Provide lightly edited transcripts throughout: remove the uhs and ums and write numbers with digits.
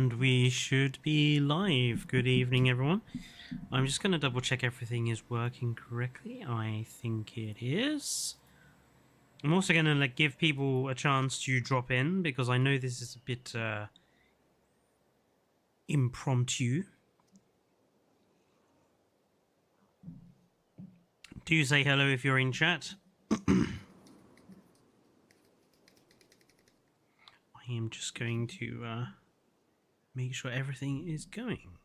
And we should be live. Good evening, everyone. I'm just going to double check everything is working correctly. I think it is. I'm also going to give people a chance to drop in because I know this is a bit impromptu. Do say hello if you're in chat. I am just going to make sure everything is going.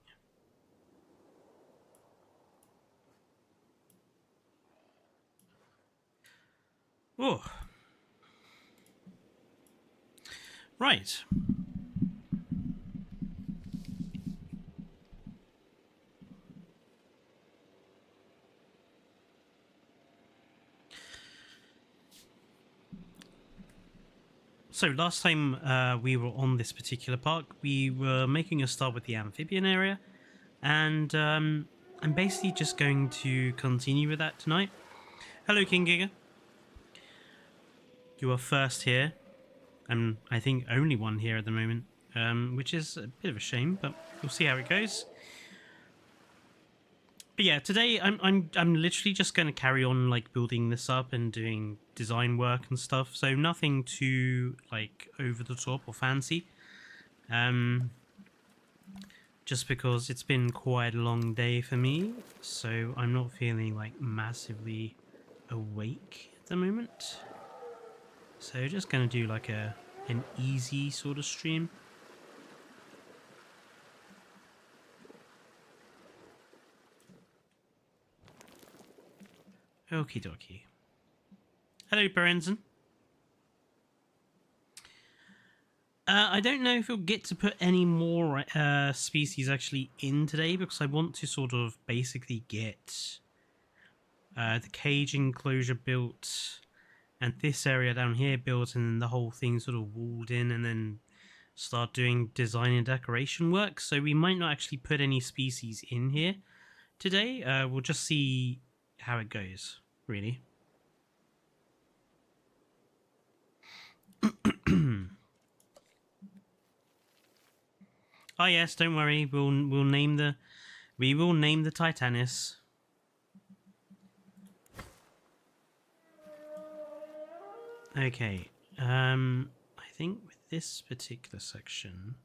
Oh. Right. So last time we were on this particular park, we were making a start with the amphibian area, and I'm basically just going to continue with that tonight. Hello, King Giga. You are first here, and I think only one here at the moment, which is a bit of a shame, but we'll see how it goes. But yeah, today I'm literally just going to carry on building this up and doing design work and stuff. So nothing too over the top or fancy. Just because it's been quite a long day for me, so I'm not feeling massively awake at the moment. So just going to do an easy sort of stream. Okie dokie. Hello, Berenzen. I don't know if we'll get to put any more species actually in today because I want to sort of basically get the cage enclosure built and this area down here built and then the whole thing sort of walled in and then start doing design and decoration work. So we might not actually put any species in here today. We'll just see how it goes, really. Oh yes, don't worry. We will name the Titanus. Okay. I think with this particular section.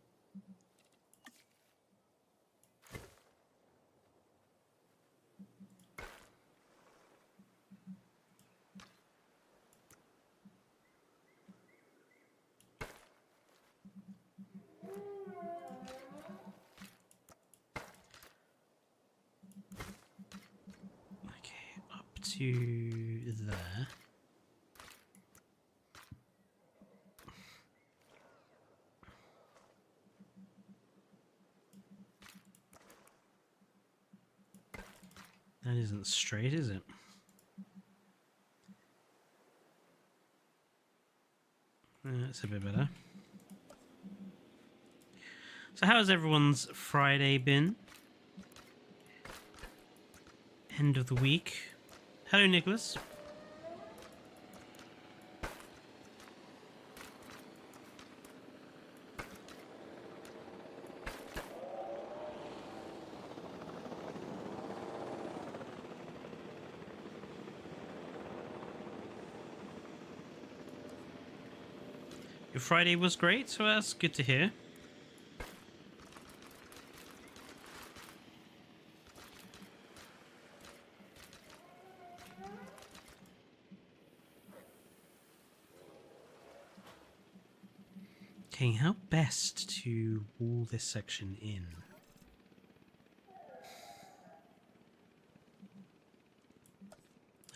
To there. That isn't straight, is it? That's a bit better. So how's everyone's Friday been? End of the week. Hello, Nicholas. Your Friday was great, so that's good to hear. Okay, how best to wall this section in?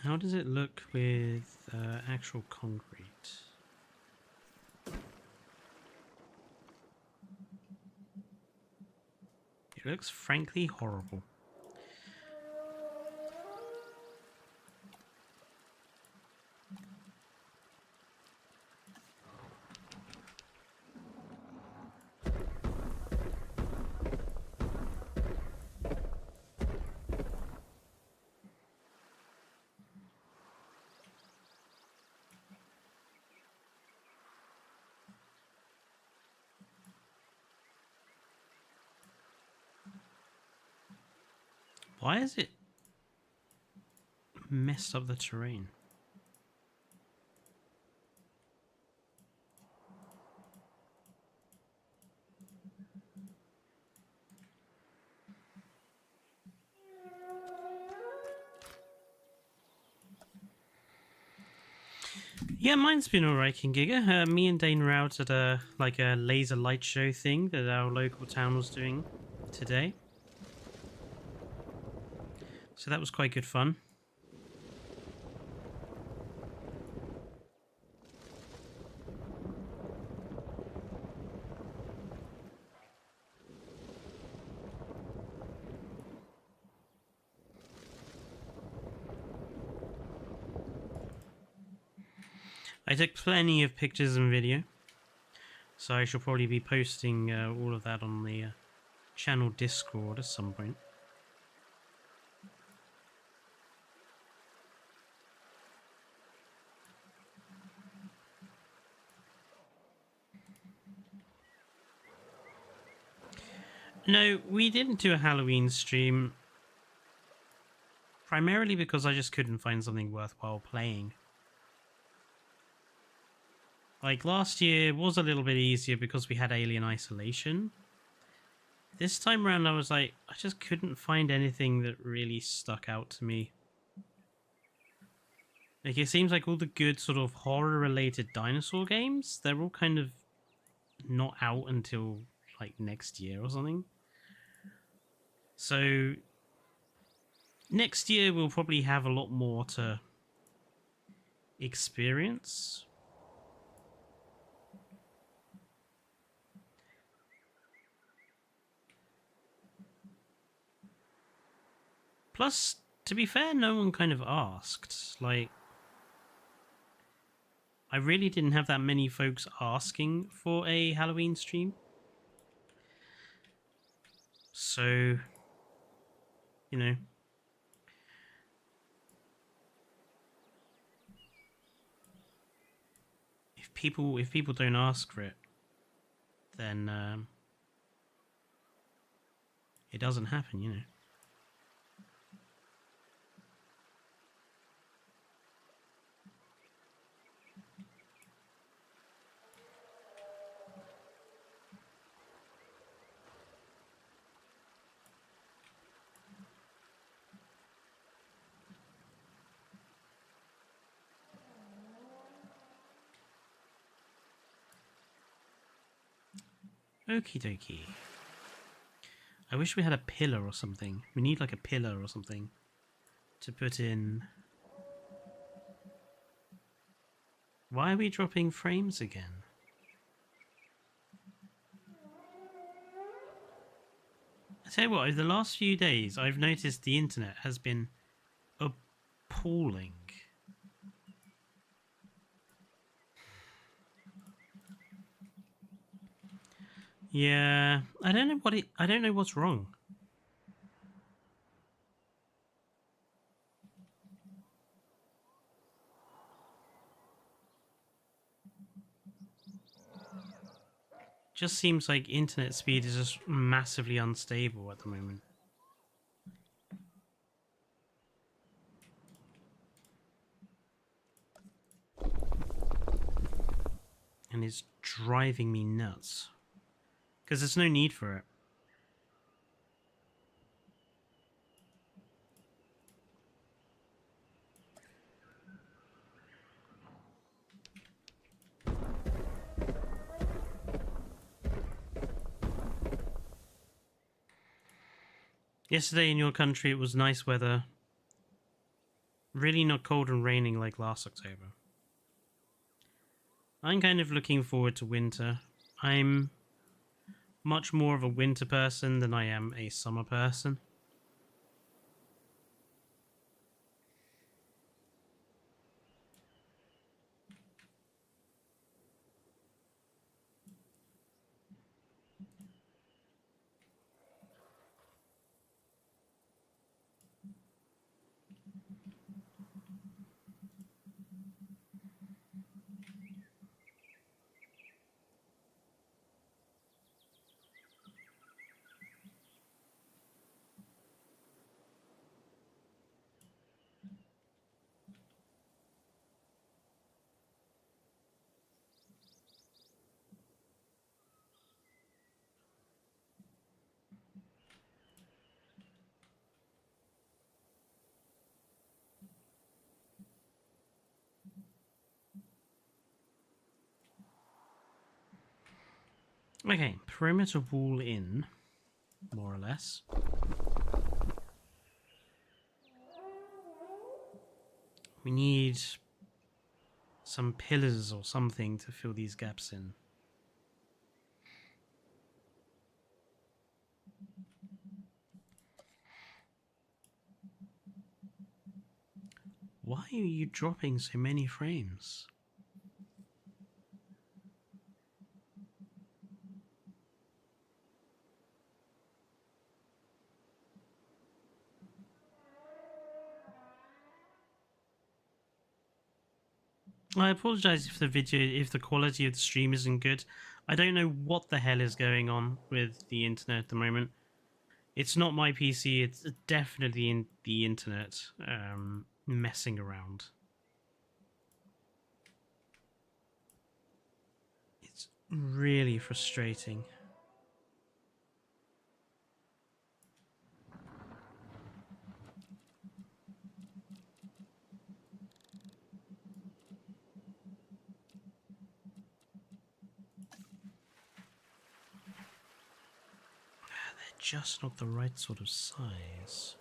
How does it look with actual concrete? It looks frankly horrible. Why is it messed up the terrain? Yeah, mine's been alright, King Giga. Me and Dane were out at a laser light show thing that our local town was doing today. So that was quite good fun. I took plenty of pictures and video, so I shall probably be posting all of that on the channel Discord at some point. No, we didn't do a Halloween stream, primarily because I just couldn't find something worthwhile playing. Like, last year was a little bit easier because we had Alien Isolation. This time around I was like, I just couldn't find anything that really stuck out to me. Like, it seems like all the good sort of horror-related dinosaur games, they're all kind of not out until, like, next year or something. So, next year we'll probably have a lot more to experience. Plus, to be fair, no one kind of asked. Like, I really didn't have that many folks asking for a Halloween stream. So, you know. If people don't ask for it, then it doesn't happen, you know. Okie dokie. I wish we had a pillar or something. We need like a pillar or something to put in. Why are we dropping frames again? I tell you what, over the last few days, I've noticed the internet has been appalling. Yeah, I don't know what's wrong. Just seems like internet speed is just massively unstable at the moment. And it's driving me nuts. Because there's no need for it. Yesterday in your country it was nice weather. Really not cold and raining like last October. I'm kind of looking forward to winter. I'm much more of a winter person than I am a summer person. Okay, perimeter wall in, more or less. We need some pillars or something to fill these gaps in. Why are you dropping so many frames? I apologize if the quality of the stream isn't good. I don't know what the hell is going on with the internet at the moment. It's not my PC, it's definitely in the internet messing around. It's really frustrating. They're just not the right sort of size.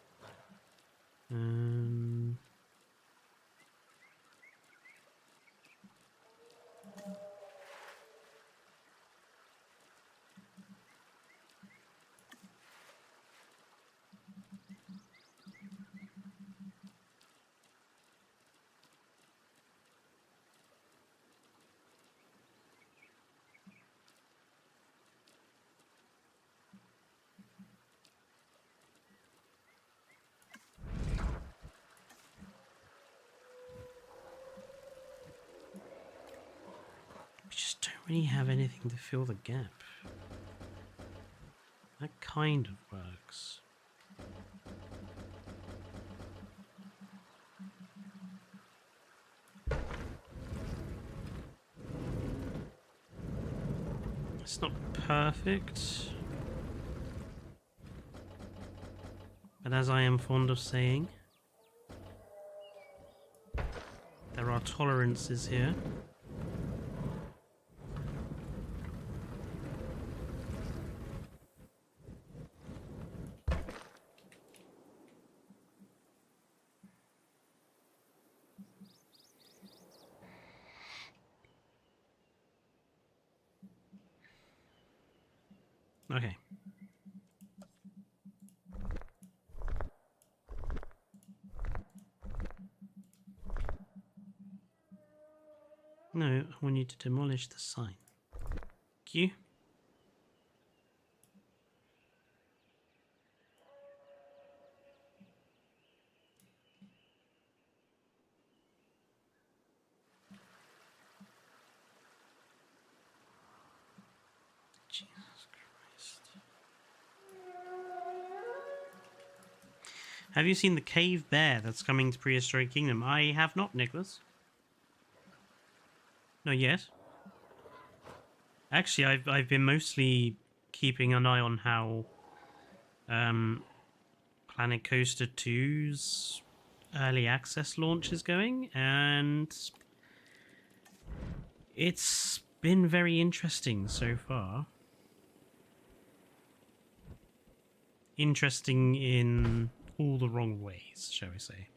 We just don't really have anything to fill the gap. That kind of works. It's not perfect, but as I am fond of saying, there are tolerances here. Okay. No, I want you to demolish the sign. Thank you. Jesus Christ. Have you seen the cave bear that's coming to Prehistoric Kingdom? I have not, Nicholas. Not yet. Actually, I've been mostly keeping an eye on how Planet Coaster 2's early access launch is going, and it's been very interesting so far. Interesting in all the wrong ways, shall we say.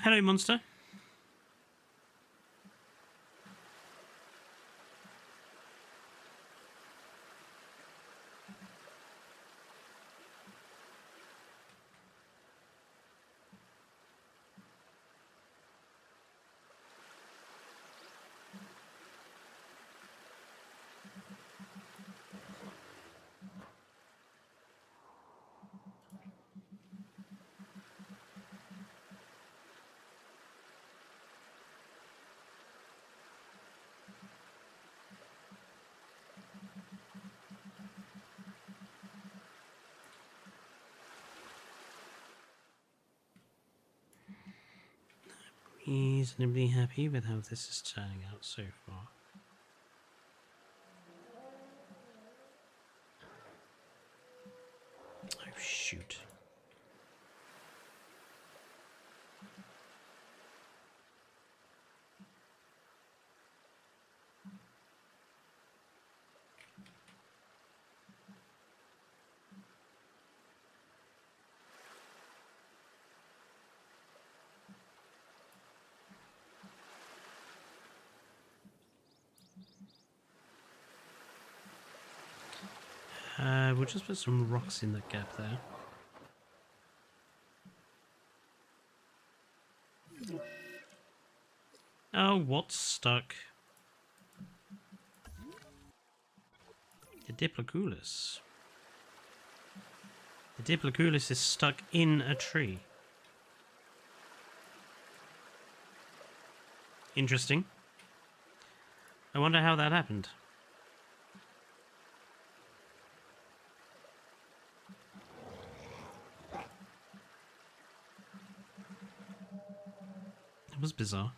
Hello, monster. reasonably happy with how this is turning out so far. Oh, shoot. We'll just put some rocks in that gap there. Oh, what's stuck? The Diploculus. The Diploculus is stuck in a tree. Interesting. I wonder how that happened. It was bizarre.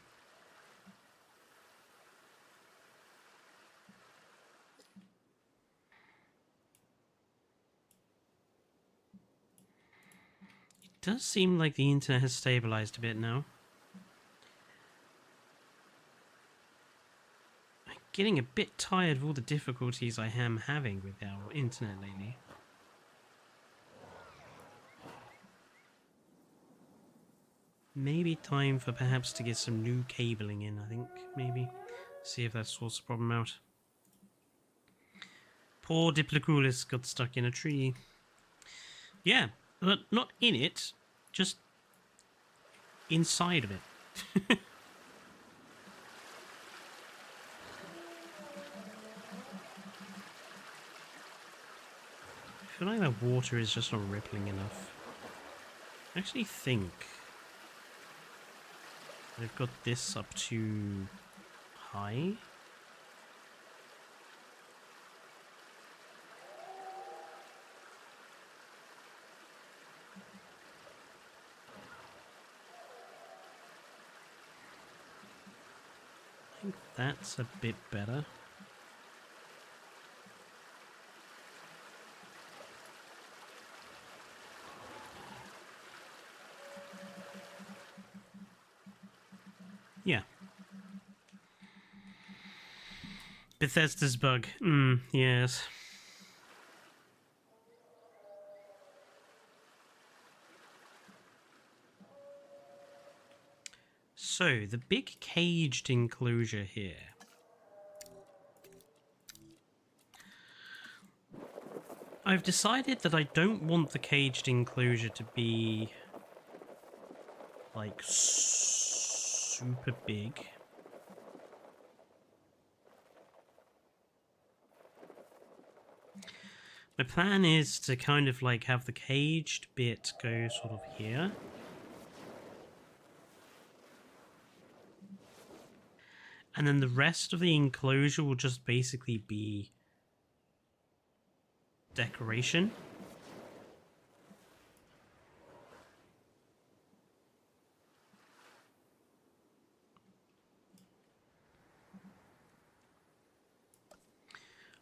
It does seem like the internet has stabilized a bit now. I'm getting a bit tired of all the difficulties I am having with our internet lately. Maybe time for perhaps to get some new cabling in, I think, maybe. See if that sorts the problem out. Poor Diploculus got stuck in a tree. Yeah, but not in it, just inside of it. I feel like that water is just not rippling enough. I actually think I've got this up too high. I think that's a bit better. Yeah. Bethesda's bug. Yes. So, the big caged enclosure here. I've decided that I don't want the caged enclosure to be like super big. My plan is to kind of like have the caged bit go sort of here. And then the rest of the enclosure will just basically be decoration.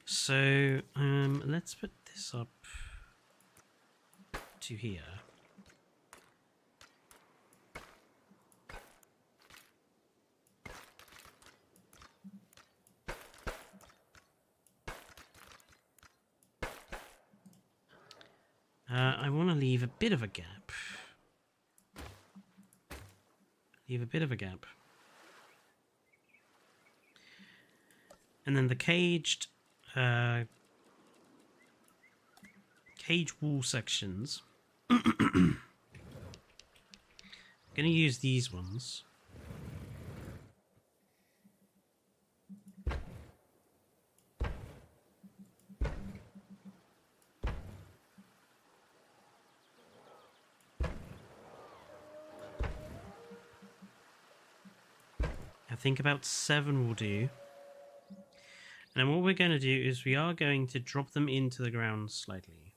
So, let's put this up to here. I want to leave a bit of a gap. Leave a bit of a gap. And then the caged cage wall sections. I'm going to use these ones. I think about 7 will do. And what we're going to do is we are going to drop them into the ground slightly.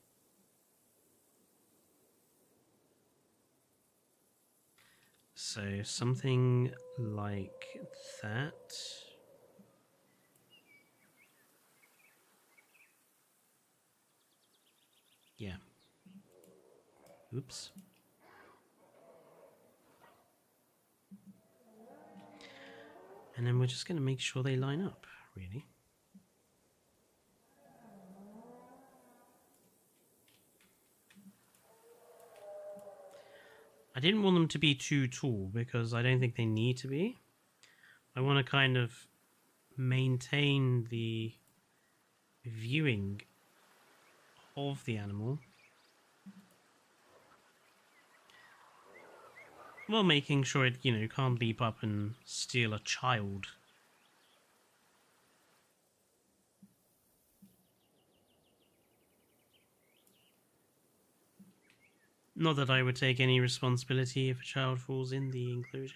So something like that. Yeah. Oops. And then we're just going to make sure they line up, really. I didn't want them to be too tall because I don't think they need to be. I want to kind of maintain the viewing of the animal while making sure it, can't leap up and steal a child. Not that I would take any responsibility if a child falls in the enclosure,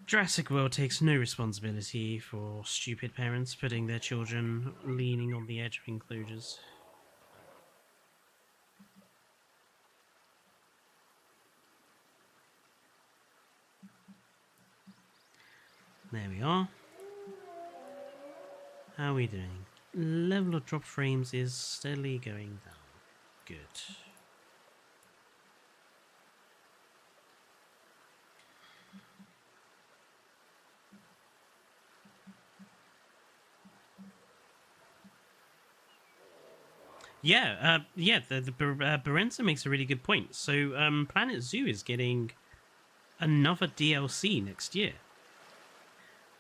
Jurassic World takes no responsibility for stupid parents putting their children leaning on the edge of enclosures. There we are. How are we doing? Level of drop frames is steadily going down. Good. Yeah, Berenza makes a really good point. So, Planet Zoo is getting another DLC next year.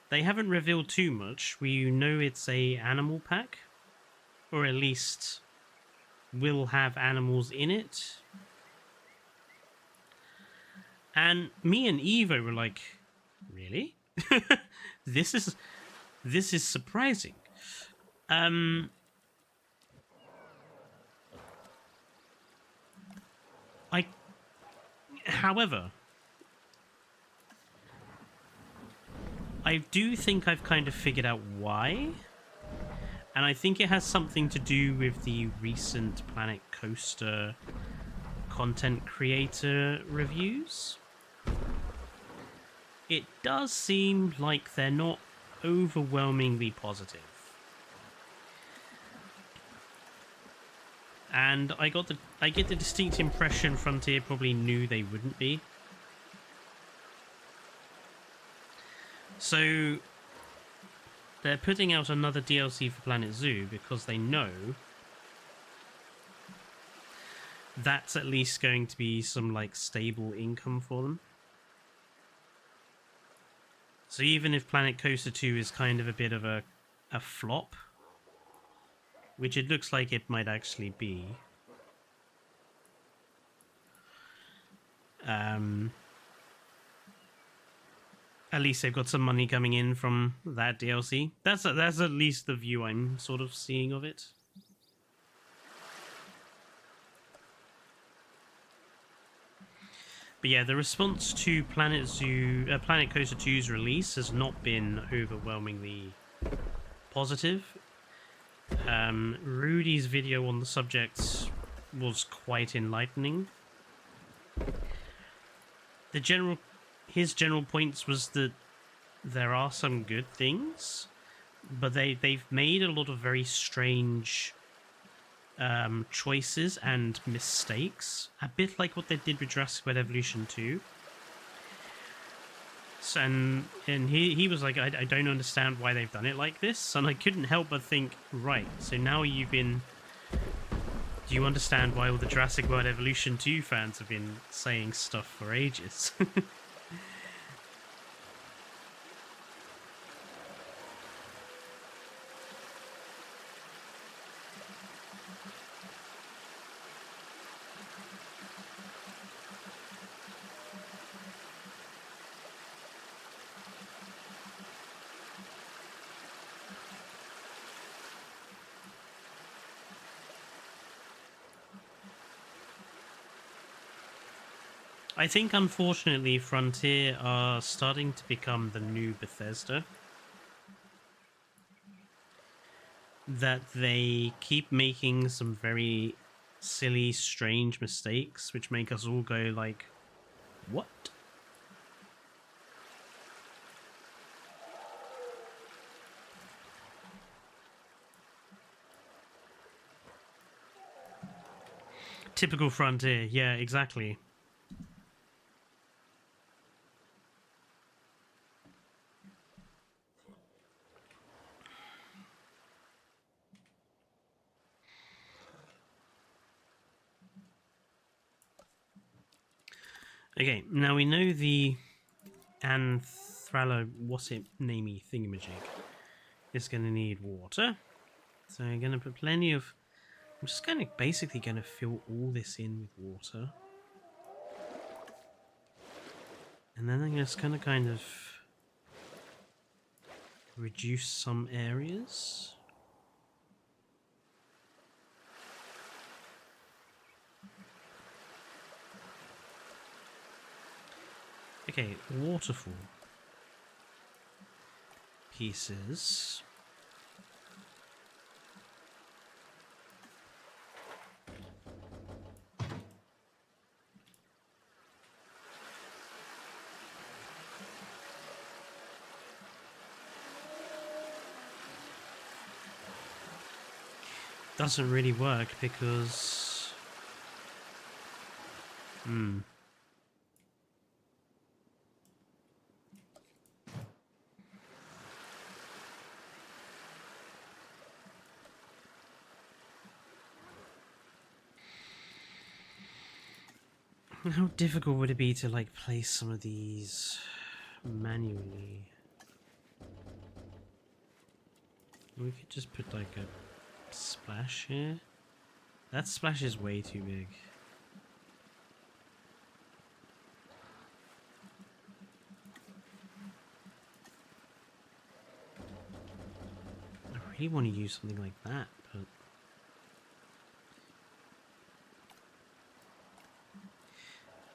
They haven't revealed too much. We know it's a animal pack, or at least will have animals in it. And me and Evo were like, really? This is surprising. However, I do think I've kind of figured out why. And I think it has something to do with the recent Planet Coaster content creator reviews. It does seem like they're not overwhelmingly positive. And I get the distinct impression Frontier probably knew they wouldn't be. So they're putting out another DLC for Planet Zoo because they know that's at least going to be some stable income for them. So even if Planet Coaster 2 is kind of a bit of a flop, which it looks like it might actually be, at least they've got some money coming in from that DLC. That's at least the view I'm sort of seeing of it. But yeah, the response to Planet Coaster 2's release has not been overwhelmingly positive. Rudy's video on the subject was quite enlightening. His general points was that there are some good things, but they've made a lot of very strange choices and mistakes, a bit like what they did with Jurassic World Evolution 2. So, and he was like, I don't understand why they've done it like this, and I couldn't help but think, right, so now do you understand why all the Jurassic World Evolution 2 fans have been saying stuff for ages? I think, unfortunately, Frontier are starting to become the new Bethesda. That they keep making some very silly, strange mistakes which make us all go like, what? Typical Frontier, yeah, exactly. Okay, now we know the what's it, namey thingamajig, is going to need water. So I'm going to put plenty of... I'm just going to basically going to fill all this in with water. And then I'm just going to kind of reduce some areas. Okay, waterfall pieces. Doesn't really work because... How difficult would it be to, like, place some of these manually? We could just put, like, a splash here. That splash is way too big. I really want to use something like that, but...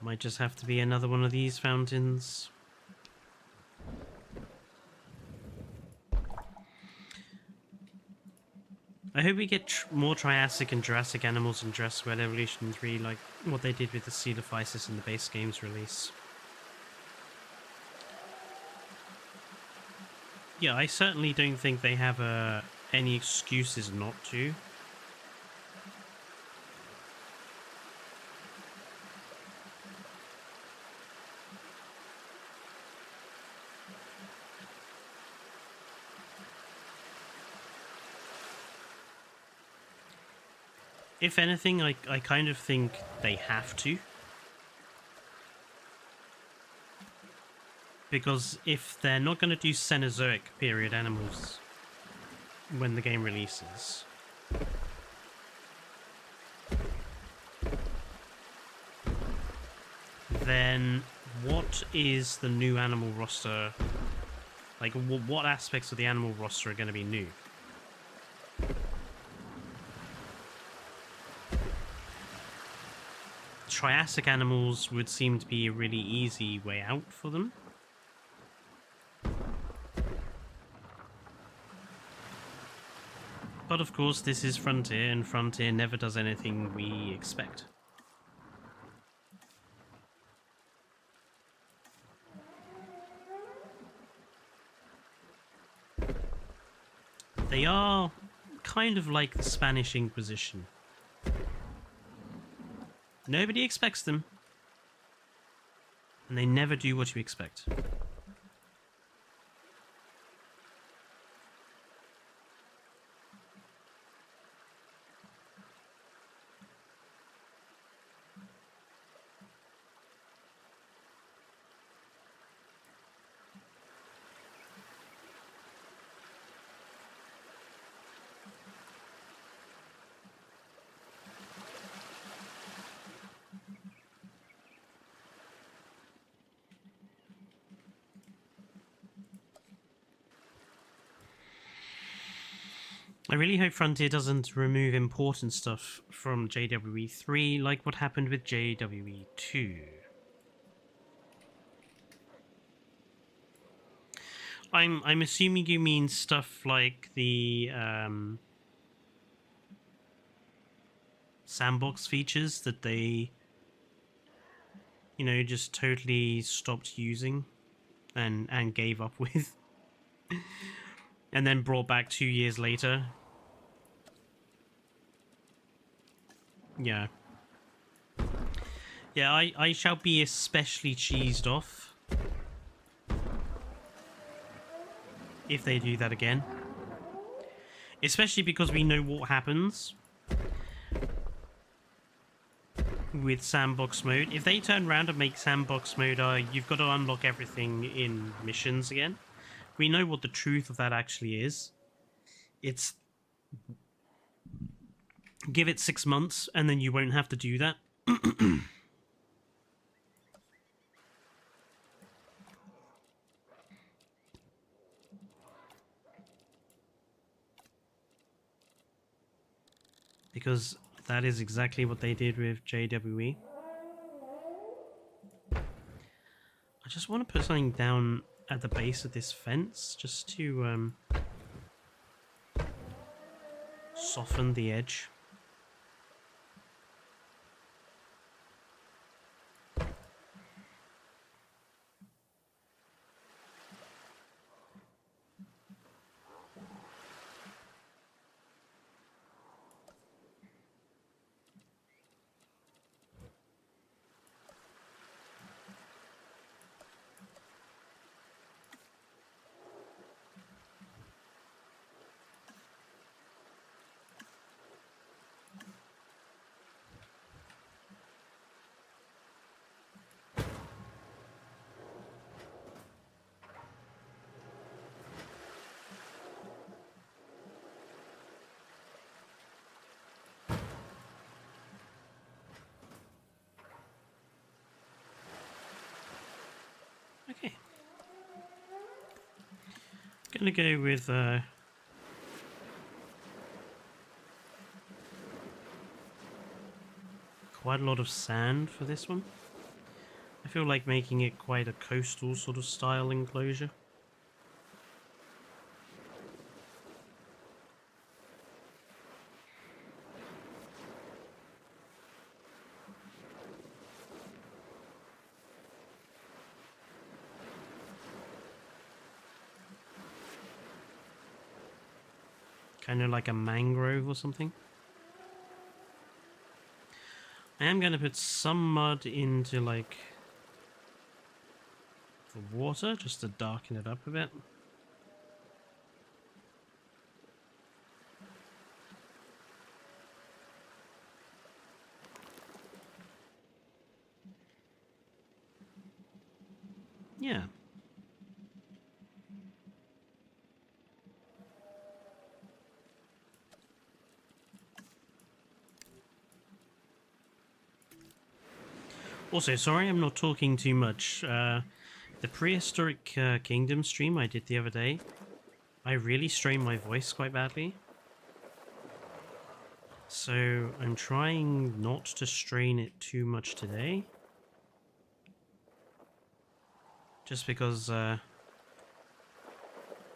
Might just have to be another one of these fountains. I hope we get more Triassic and Jurassic animals in Jurassic World Evolution 3, like what they did with the Coelophysis in the base game's release. Yeah, I certainly don't think they have any excuses not to. If anything, I kind of think they have to. Because if they're not going to do Cenozoic period animals when the game releases, then what is the new animal roster? Like, what aspects of the animal roster are going to be new? Triassic animals would seem to be a really easy way out for them. But of course, this is Frontier, and Frontier never does anything we expect. They are kind of like the Spanish Inquisition. Nobody expects them, and they never do what you expect. I really hope Frontier doesn't remove important stuff from JWE 3 like what happened with JWE 2. I'm assuming you mean stuff like the sandbox features that they, you know, just totally stopped using and gave up with, and then brought back 2 years later. Yeah. Yeah, I shall be especially cheesed off if they do that again. Especially because we know what happens with sandbox mode. If they turn around and make sandbox mode, you've got to unlock everything in missions again. We know what the truth of that actually is. It's give it 6 months and then you won't have to do that. Because that is exactly what they did with JWE. I just want to put something down at the base of this fence just to soften the edge. Okay. Gonna go with quite a lot of sand for this one. I feel like making it quite a coastal sort of style enclosure. Kind of like a mangrove or something. I am going to put some mud into, like, the water, just to darken it up a bit. Yeah. Also, sorry I'm not talking too much. The Prehistoric Kingdom stream I did the other day, I really strained my voice quite badly. So I'm trying not to strain it too much today. Just because,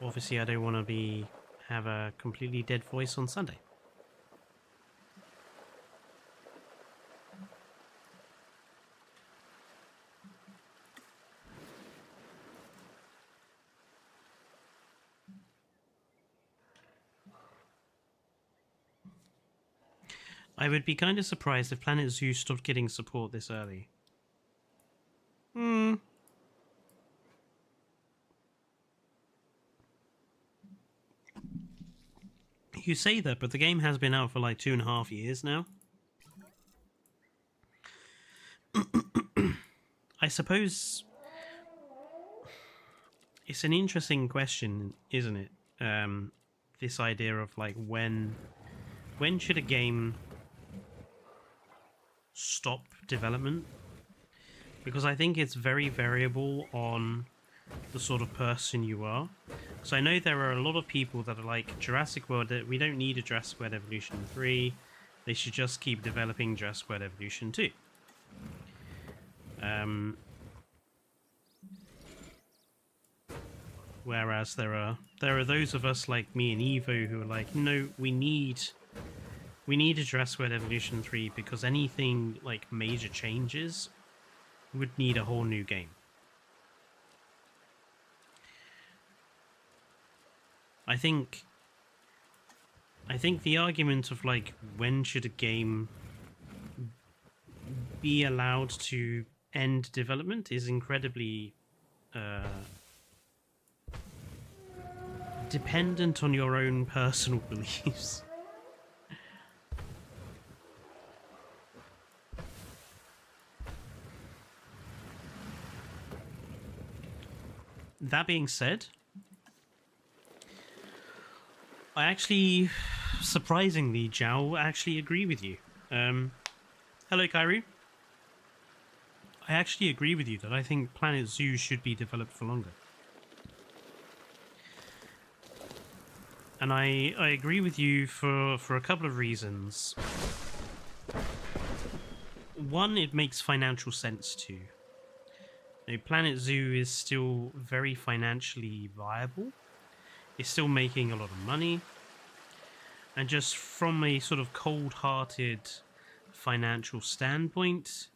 obviously I don't want to have a completely dead voice on Sunday. I would be kind of surprised if Planet Zoo stopped getting support this early. You say that, but the game has been out for like 2.5 years now. I suppose it's an interesting question, isn't it? This idea of like when should a game stop development? Because I think it's very variable on the sort of person you are. So I know there are a lot of people that are like, Jurassic World, we don't need a Jurassic World Evolution 3, they should just keep developing Jurassic World Evolution 2. Whereas there are those of us like me and Evo who are like, no, we need We need a Jurassic World Evolution 3 because anything like major changes would need a whole new game. I think the argument of like when should a game be allowed to end development is incredibly dependent on your own personal beliefs. That being said, I actually, surprisingly, Zhao, actually agree with you. Hello, Kyrie. I actually agree with you that I think Planet Zoo should be developed for longer. And I agree with you for a couple of reasons. One, it makes financial sense too. You know, Planet Zoo is still very financially viable. It's still making a lot of money. And just from a sort of cold-hearted financial standpoint,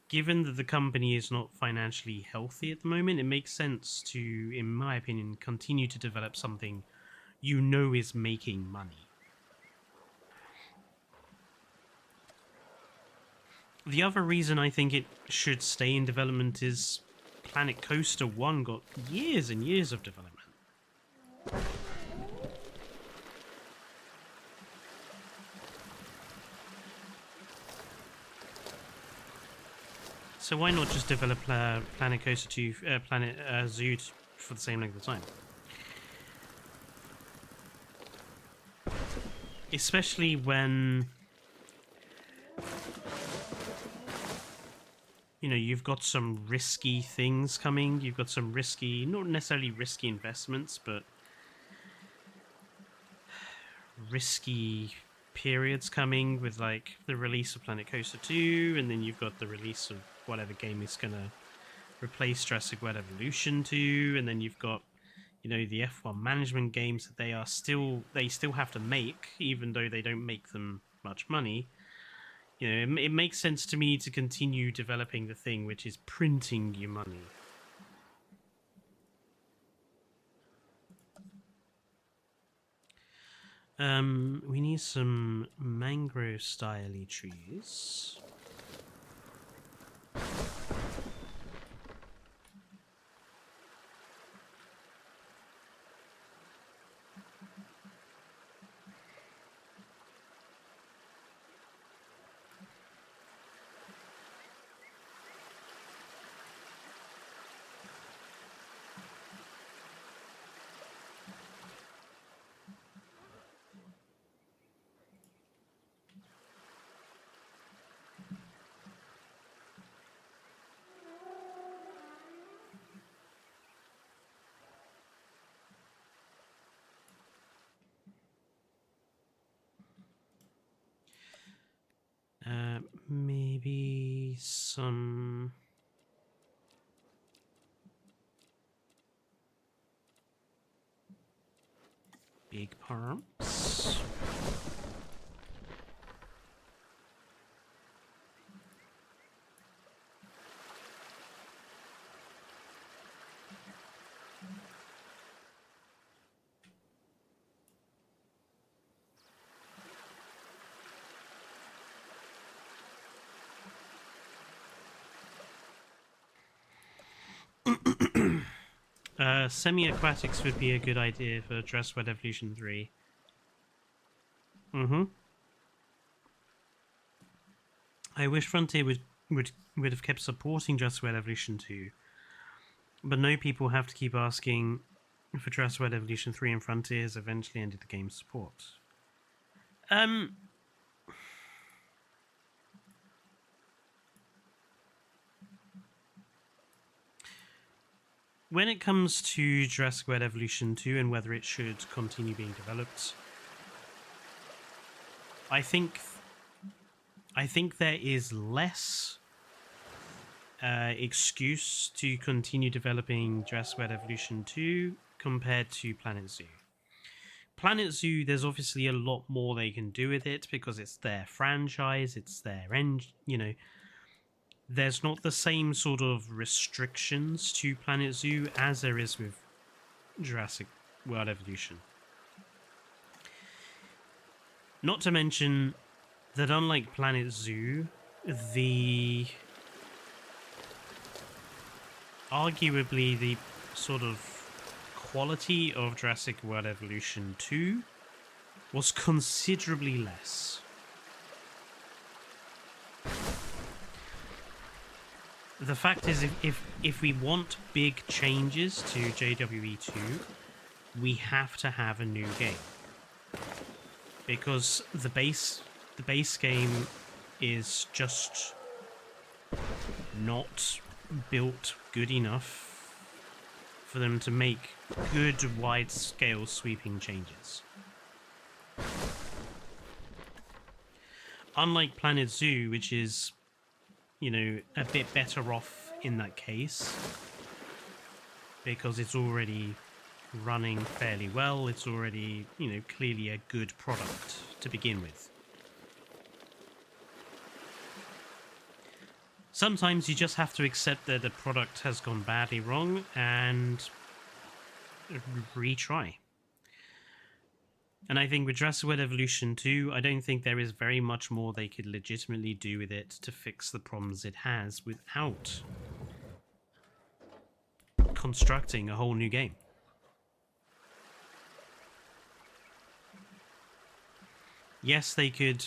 given that the company is not financially healthy at the moment, it makes sense to, in my opinion, continue to develop something you know is making money. The other reason I think it should stay in development is Planet Coaster 1 got years and years of development. So why not just develop Planet Coaster 2, Planet Zoo for the same length of time? Especially when, you know, you've got some risky things coming. You've got some risky, not necessarily risky investments, but risky periods coming with like the release of Planet Coaster 2, and then you've got the release of whatever game is gonna replace Jurassic World Evolution 2, and then you've got, you know, the F1 management games that they still have to make, even though they don't make them much money. You know, it makes sense to me to continue developing the thing which is printing you money. We need some mangrove-style trees. Maybe some big palms. Semi-aquatics would be a good idea for Jurassic World Evolution 3. I wish Frontier would have kept supporting Jurassic World Evolution 2. But no, people have to keep asking for Jurassic World Evolution 3, and Frontier has eventually ended the game's support. When it comes to Jurassic World Evolution 2 and whether it should continue being developed, I think there is less excuse to continue developing Jurassic World Evolution 2 compared to Planet Zoo. Planet Zoo, there's obviously a lot more they can do with it because it's their franchise, it's their end, you know. There's not the same sort of restrictions to Planet Zoo as there is with Jurassic World Evolution. Not to mention that unlike Planet Zoo, arguably the sort of quality of Jurassic World Evolution 2 was considerably less. The fact is, if we want big changes to JWE2, we have to have a new game. Because the base game is just not built good enough for them to make good wide-scale sweeping changes. Unlike Planet Zoo, which is, you know, a bit better off in that case, because it's already running fairly well, it's already, you know, clearly a good product to begin with. Sometimes you just have to accept that the product has gone badly wrong and retry. And I think with Jurassic World Evolution 2, I don't think there is very much more they could legitimately do with it to fix the problems it has without constructing a whole new game. Yes, they could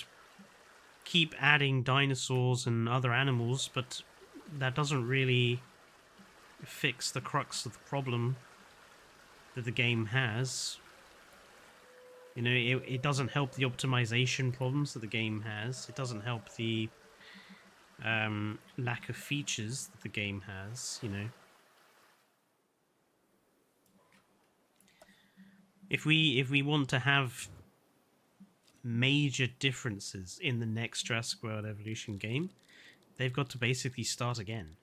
keep adding dinosaurs and other animals, but that doesn't really fix the crux of the problem that the game has. You know, it doesn't help the optimization problems that the game has. It doesn't help the lack of features that the game has, you know. If we want to have major differences in the next Jurassic World Evolution game, they've got to basically start again.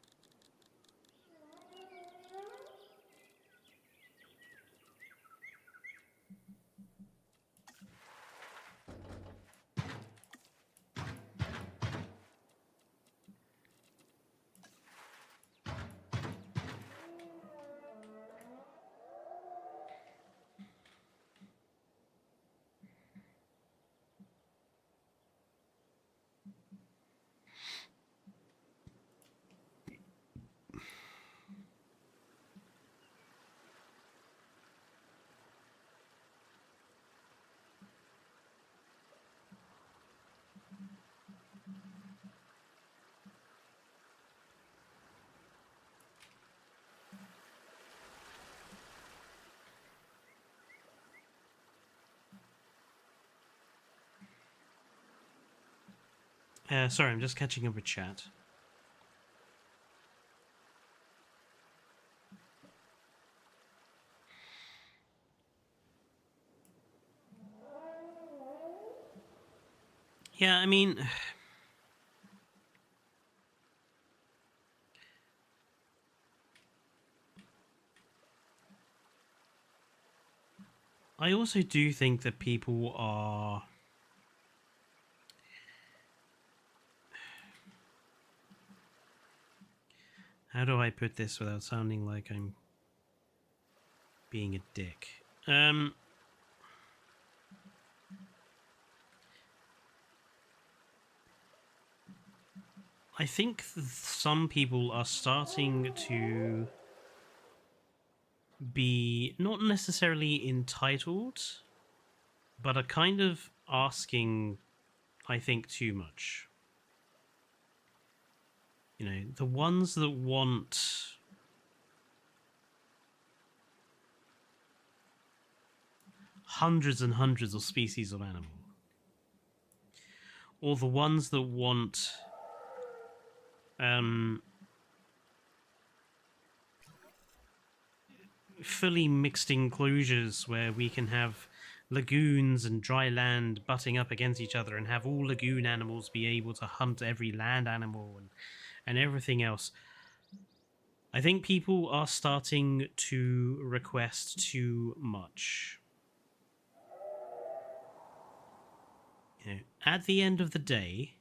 Sorry, I'm just catching up with chat. Yeah, I mean, I also do think that people are how do I put this without sounding like I'm being a dick? I think some people are starting to be not necessarily entitled, but are kind of asking, I think, too much. You know, the ones that want hundreds and hundreds of species of animal, or the ones that want fully mixed enclosures where we can have lagoons and dry land butting up against each other and have all lagoon animals be able to hunt every land animal and everything else. I think people are starting to request too much. You know, at the end of the day,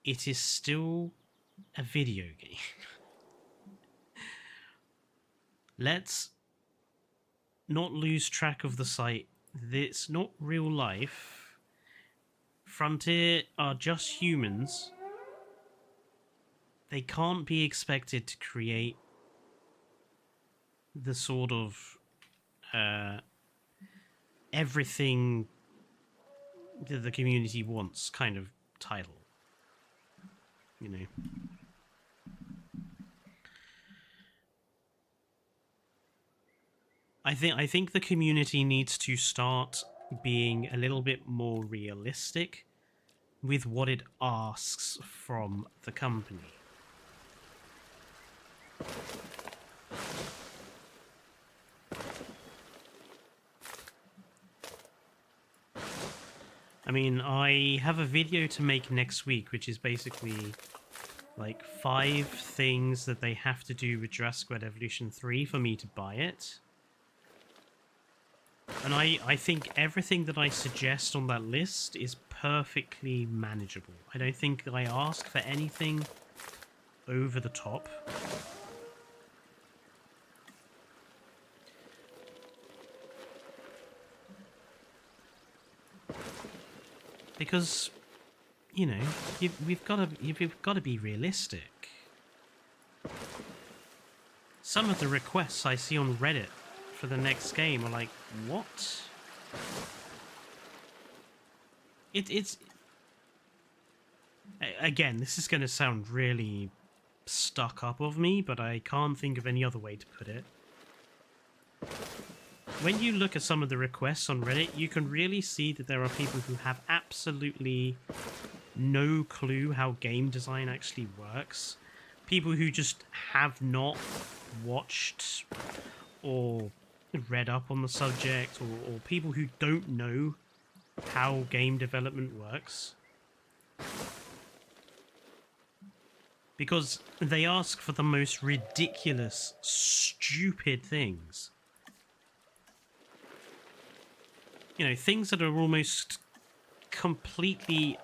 it is still a video game. Let's not lose track of the site. It's not real life. Frontier are just humans. They can't be expected to create the sort of everything that the community wants kind of title. You know. I think the community needs to start being a little bit more realistic with what it asks from the company. I mean, I have a video to make next week, which is basically like 5 things that they have to do with Jurassic World Evolution 3 for me to buy it. And I think everything that I suggest on that list is perfectly manageable. I don't think I ask for anything over the top. Because, you know, we've got to be realistic. Some of the requests I see on Reddit for the next game are like, what? It's again, this is going to sound really stuck up of me, but I can't think of any other way to put it. When you look at some of the requests on Reddit, you can really see that there are people who have absolutely no clue how game design actually works. People who just have not watched or read up on the subject, or people who don't know how game development works. Because they ask for the most ridiculous, stupid things. You know, things that are almost completely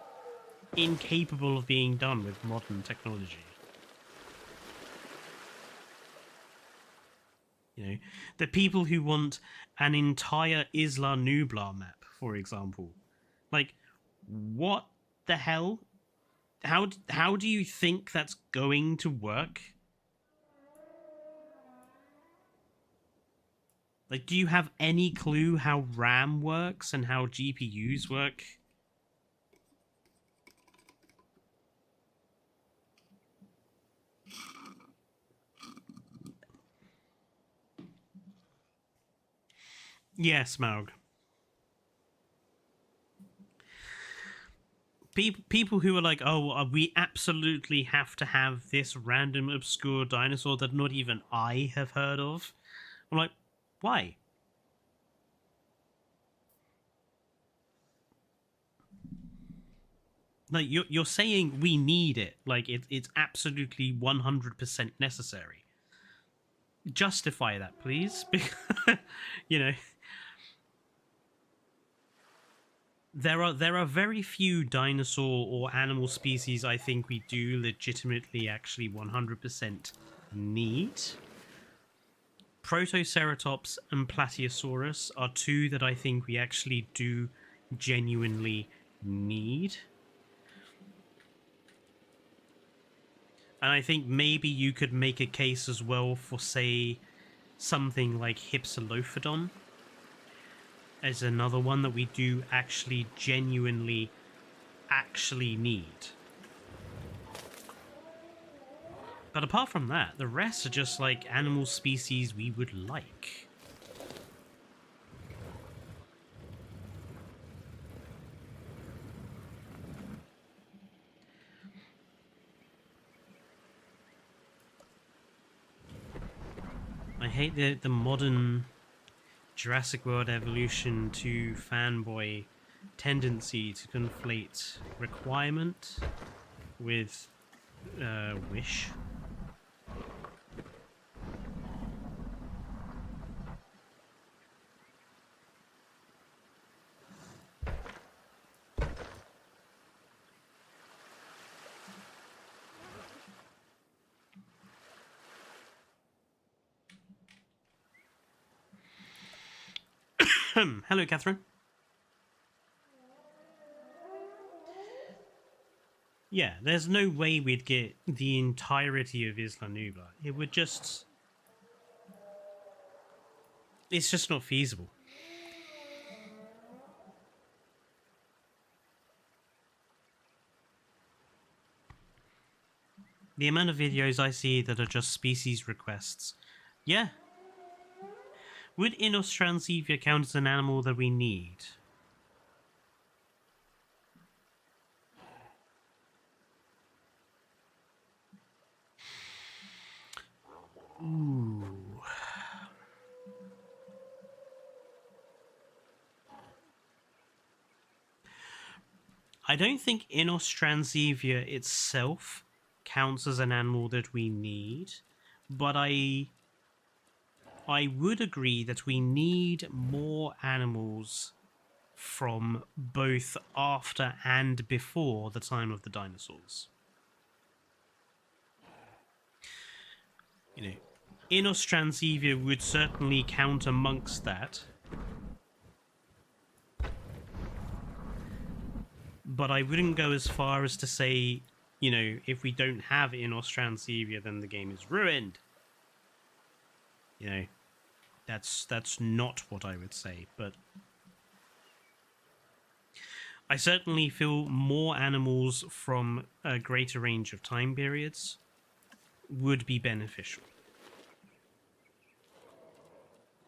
incapable of being done with modern technology. You know, the people who want an entire Isla Nublar map, for example. Like, what the hell? How do you think that's going to work? Like, do you have any clue how RAM works and how GPUs work? Yes, Maug. People who are like, oh, we absolutely have to have this random obscure dinosaur that not even I have heard of. I'm like, why? Like, you're saying we need it. Like, it's absolutely 100% necessary. Justify that, please. Because, you know, there are very few dinosaur or animal species I think we do legitimately actually 100% need. Protoceratops and Plateosaurus are 2 that I think we actually do genuinely need. And I think maybe you could make a case as well for, say, something like Hypsilophodon as another one that we do actually genuinely need. But apart from that, the rest are just like animal species we would like. I hate the modern Jurassic World Evolution 2 fanboy tendency to conflate requirement with wish. Hello, Catherine. Yeah, there's no way we'd get the entirety of Isla Nublar. It would just... It's just not feasible. The amount of videos I see that are just species requests. Yeah. Would Inostransevia count as an animal that we need? Ooh. I don't think Inostransevia itself counts as an animal that we need, but I would agree that we need more animals from both after and before the time of the dinosaurs. You know, Inostransevia would certainly count amongst that. But I wouldn't go as far as to say, you know, if we don't have Inostransevia, then the game is ruined. You know, that's not what I would say, but I certainly feel more animals from a greater range of time periods would be beneficial.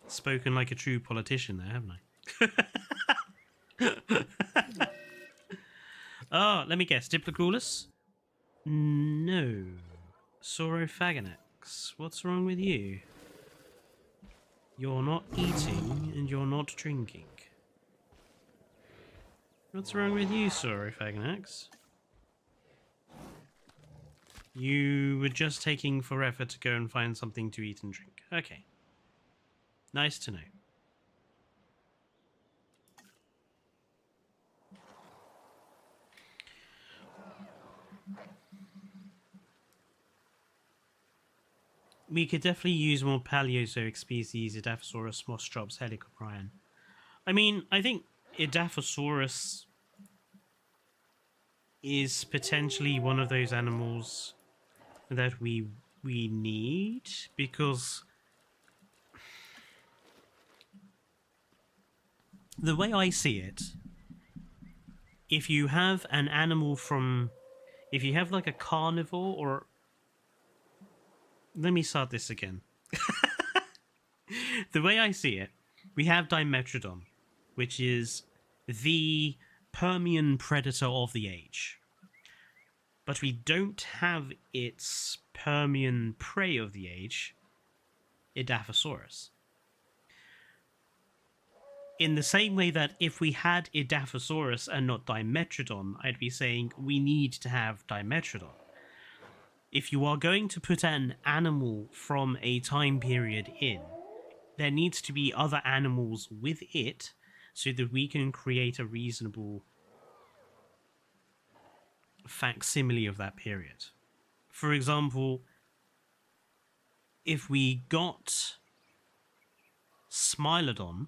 Spoken like a true politician there, haven't I? Oh, let me guess. Diplocrulus? No. Saurophaganax. What's wrong with you? You're not eating and you're not drinking. What's wrong with you, Saurophaganax? You were just taking forever to go and find something to eat and drink. Okay. Nice to know. We could definitely use more Paleozoic species, Edaphosaurus, Mostrops, Helicoprion. I mean, I think Edaphosaurus is potentially one of those animals that we need, because the way I see it, if you have an animal from... If you have like a carnivore or... Let me start this again. The way I see it, we have Dimetrodon, which is the Permian predator of the age. But we don't have its Permian prey of the age, Edaphosaurus. In the same way that if we had Edaphosaurus and not Dimetrodon, I'd be saying we need to have Dimetrodon. If you are going to put an animal from a time period in, there needs to be other animals with it so that we can create a reasonable facsimile of that period. For example, if we got Smilodon,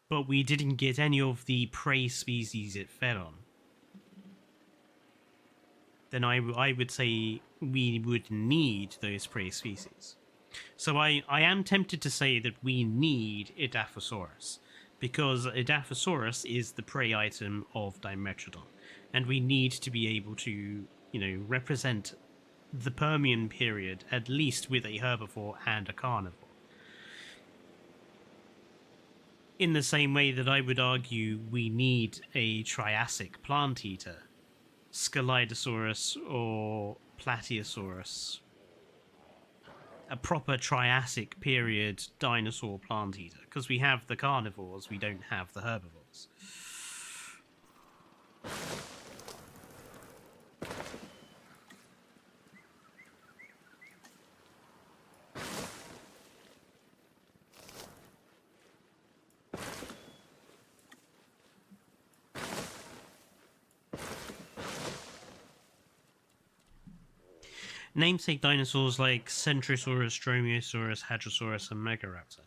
but we didn't get any of the prey species it fed on, then I would say we would need those prey species. So I am tempted to say that we need Edaphosaurus, because Edaphosaurus is the prey item of Dimetrodon, and we need to be able to, you know, represent the Permian period at least with a herbivore and a carnivore. In the same way that I would argue we need a Triassic plant eater, Scelidosaurus or Plateosaurus, a proper Triassic period dinosaur plant eater, because we have the carnivores, we don't have the herbivores. Namesake dinosaurs like Centrosaurus, Dromaeosaurus, Hadrosaurus, and Megaraptor.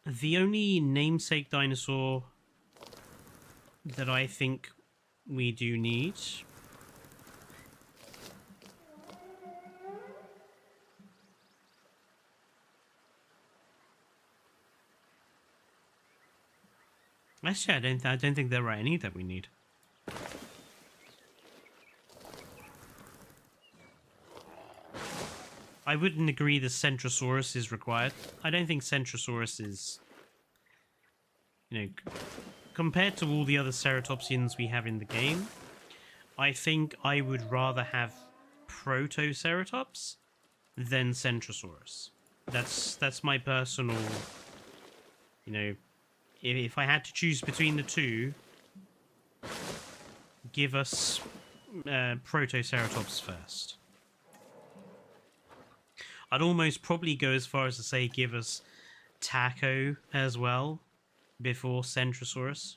The only namesake dinosaur that I think we do need... Actually, I don't think there are any that we need. I wouldn't agree that Centrosaurus is required. I don't think Centrosaurus is... You know, compared to all the other ceratopsians we have in the game, I think I would rather have Protoceratops than Centrosaurus. That's my personal... You know, if I had to choose between the two, give us Protoceratops first. I'd almost probably go as far as to say give us Taco as well before Centrosaurus.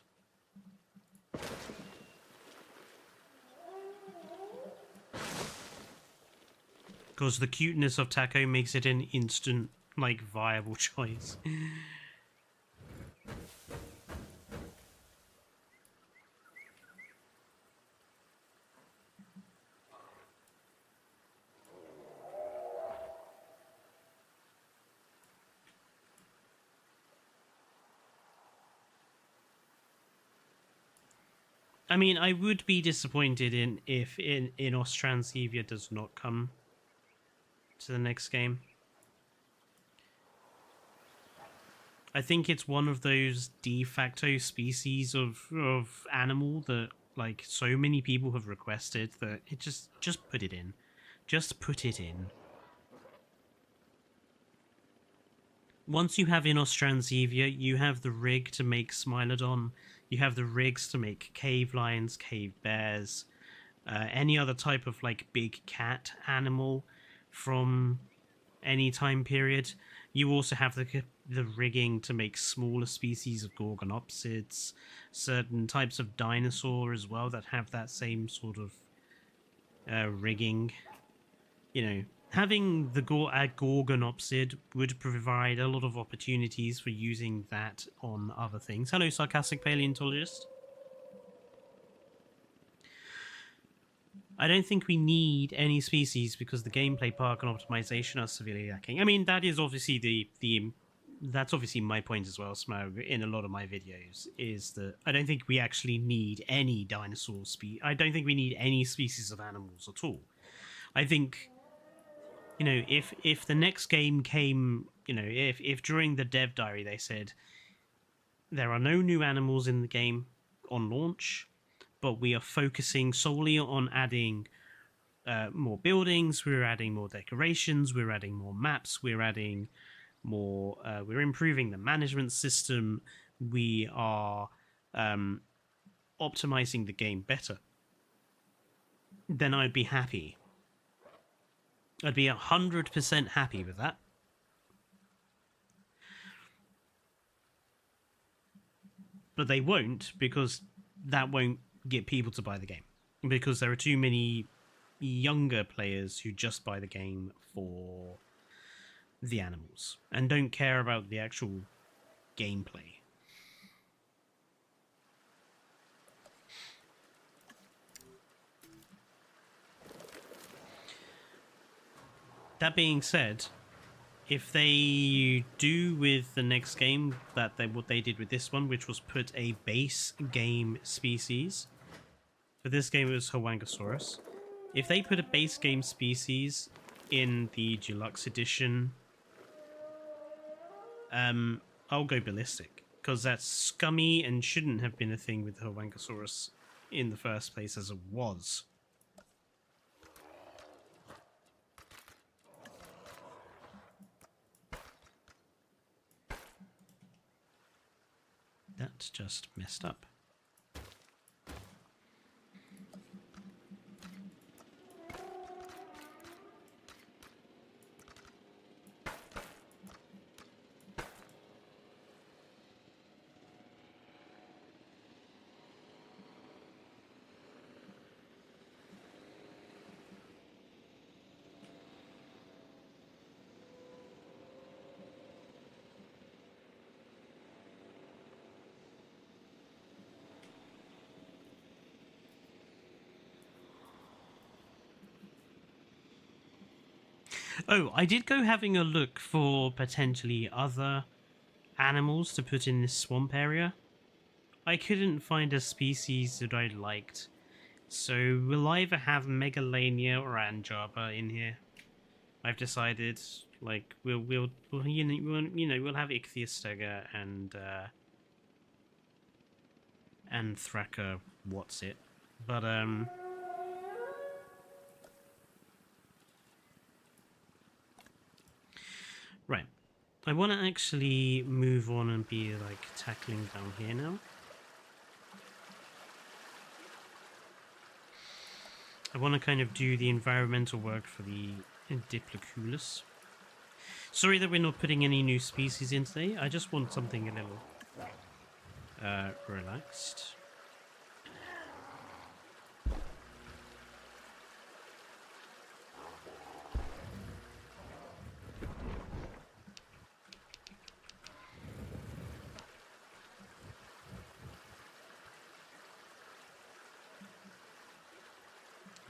Because the cuteness of Taco makes it an instant, like, viable choice. I mean, I would be disappointed if Inostranzevia does not come to the next game. I think it's one of those de facto species of animal that, like, so many people have requested that it just put it in. Just put it in. Once you have Inostranzevia, you have the rig to make Smilodon. You have the rigs to make cave lions, cave bears, any other type of, like, big cat animal from any time period. You also have the rigging to make smaller species of Gorgonopsids, certain types of dinosaur as well that have that same sort of rigging. You know, having the Gorgonopsid would provide a lot of opportunities for using that on other things. Hello, sarcastic paleontologist. I don't think we need any species because the gameplay park and optimization are severely lacking. I mean, that is obviously that's obviously my point as well, Smog, in a lot of my videos, is that I don't think we actually need any dinosaur I don't think we need any species of animals at all. I think, you know, if the next game came, you know, if during the dev diary they said there are no new animals in the game on launch, but we are focusing solely on adding more buildings, we're adding more decorations, we're adding more maps, we're adding more, we're improving the management system, we are optimizing the game better, then I'd be happy. I'd be 100% happy with that. But they won't, because that won't get people to buy the game. Because there are too many younger players who just buy the game for the animals and don't care about the actual gameplay. That being said, if they do with the next game what they did with this one, which was put a base game species, for this game it was Huangosaurus. If they put a base game species in the deluxe edition, I'll go ballistic, because that's scummy and shouldn't have been a thing with Huangosaurus in the first place as it was. That's just messed up. Oh, I did go having a look for potentially other animals to put in this swamp area. I couldn't find a species that I liked, so we'll either have Megalania or Anjaba in here. I've decided, like, we'll we'll have Ichthyostega and Thraka, what's it, but right. I want to actually move on and be like tackling down here now. I want to kind of do the environmental work for the Diploculus. Sorry that we're not putting any new species in today. I just want something a little relaxed.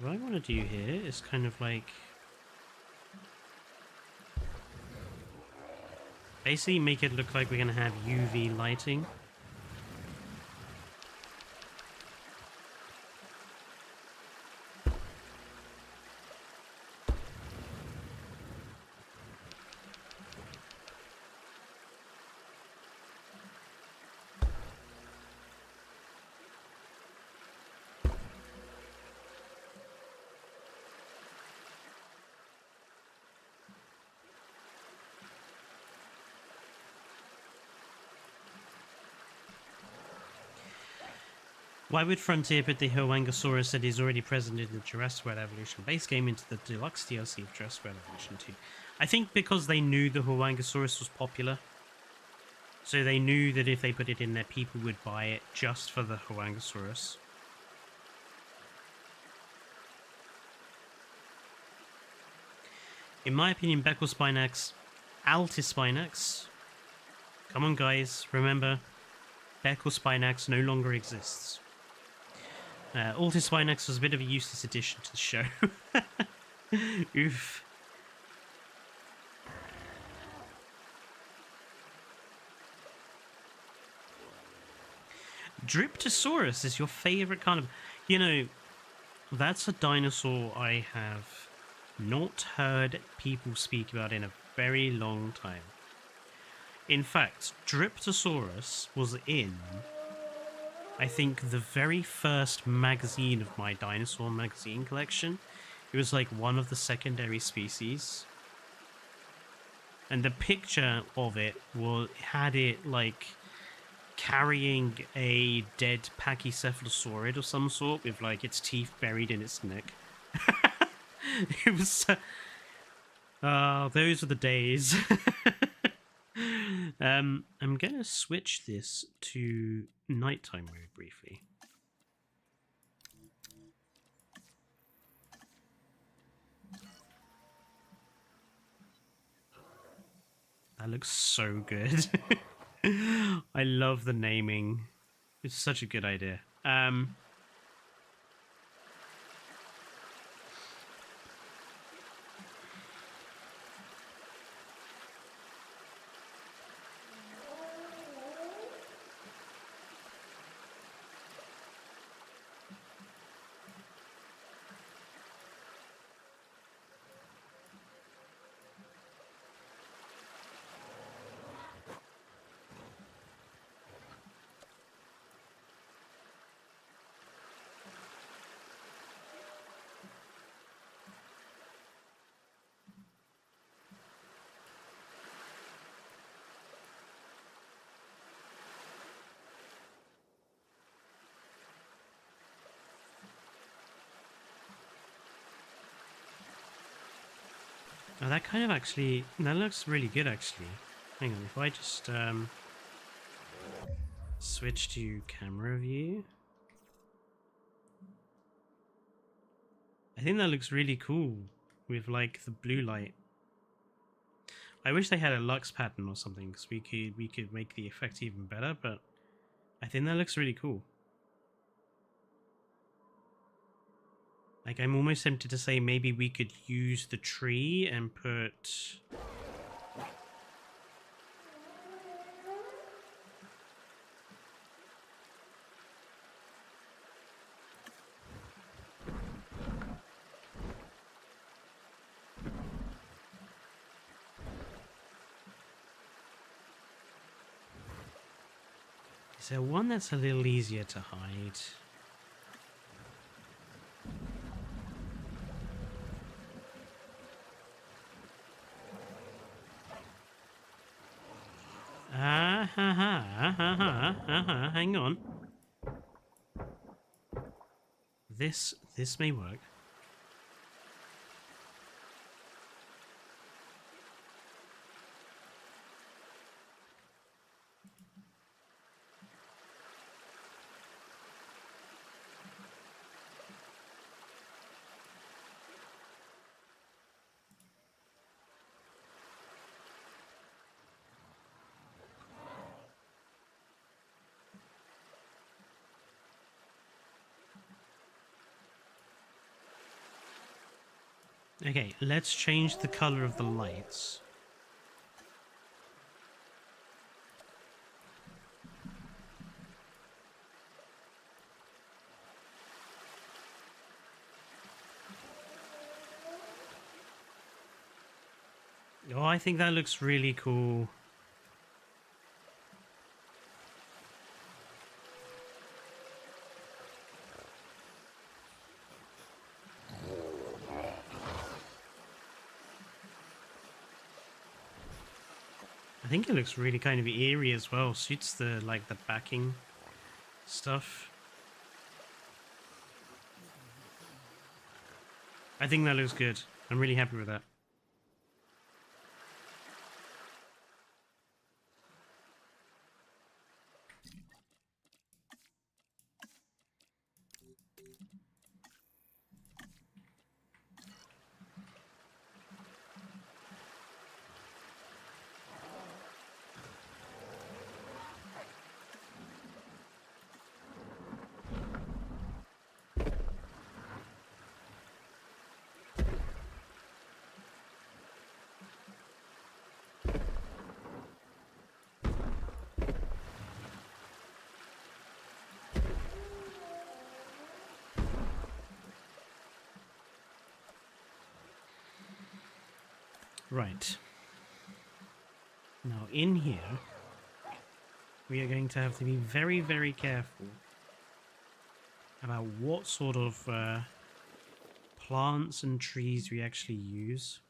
What I want to do here is kind of like basically make it look like we're going to have UV lighting. Why would Frontier put the Huangosaurus that is already present in the Jurassic World Evolution base game into the deluxe DLC of Jurassic World Evolution 2? I think because they knew the Huangosaurus was popular. So they knew that if they put it in there, people would buy it just for the Huangosaurus. In my opinion, Beckelspinax, Altispinax. Come on, guys, remember, Beckelspinax no longer exists. Altispinax was a bit of a useless addition to the show. Oof. Dryptosaurus is your favorite kind of... You know, that's a dinosaur I have not heard people speak about in a very long time. In fact, Dryptosaurus was in, I think, the very first magazine of my dinosaur magazine collection. It was like one of the secondary species. And the picture of it had it like carrying a dead pachycephalosaurid of some sort with like its teeth buried in its neck. It was... those were the days. I'm gonna switch this to nighttime mode briefly. That looks so good. I love the naming. It's such a good idea. Oh, that kind of actually... That looks really good, actually. Hang on, if I just switch to camera view... I think that looks really cool with, like, the blue light. I wish they had a lux pattern or something, because we could make the effect even better, but I think that looks really cool. Like, I'm almost tempted to say maybe we could use the tree and put... Is there one that's a little easier to hide? Hang on. This may work. Okay, let's change the color of the lights. Oh, I think that looks really cool. I think it looks really kind of eerie as well. Suits the the backing stuff. I think that looks good. I'm really happy with that. Right. Now in here, we are going to have to be very, very careful about what sort of plants and trees we actually use.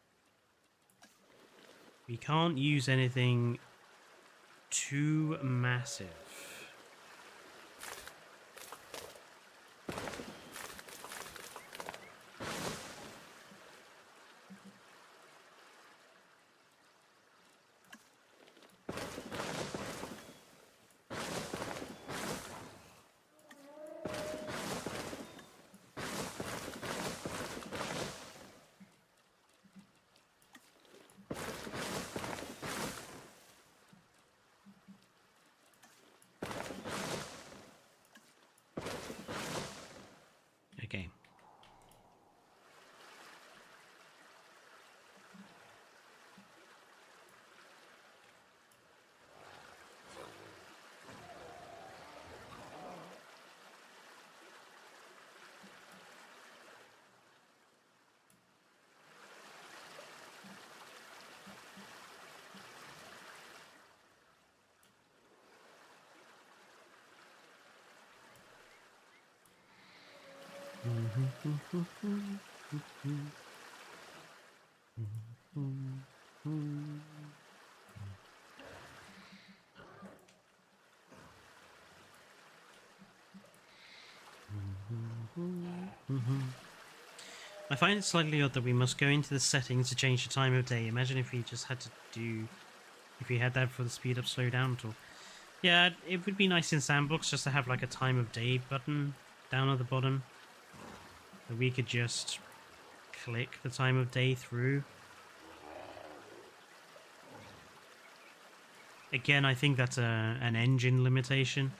We can't use anything too massive. Okay. I find it slightly odd that we must go into the settings to change the time of day. Imagine if we just had to do... if we had that for the speed up, slow down tool. Yeah, it would be nice in Sandbox just to have like a time of day button down at the bottom. That we could just click the time of day through. Again, I think that's an engine limitation.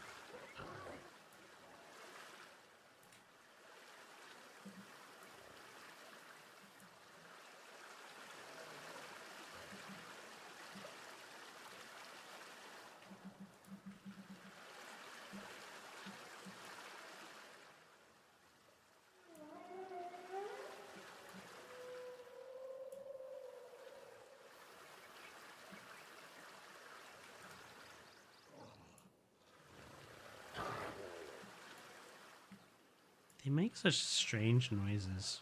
They make such strange noises.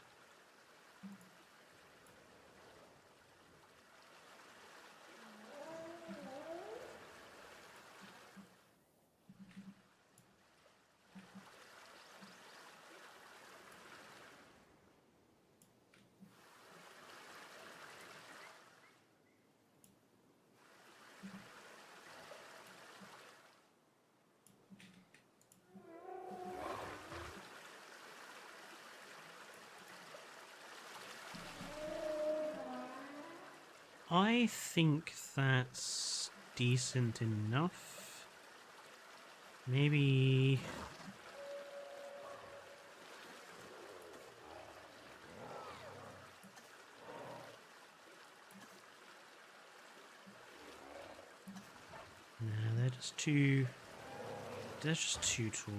I think that's decent enough. Maybe... No, they're just too... They're just too tall.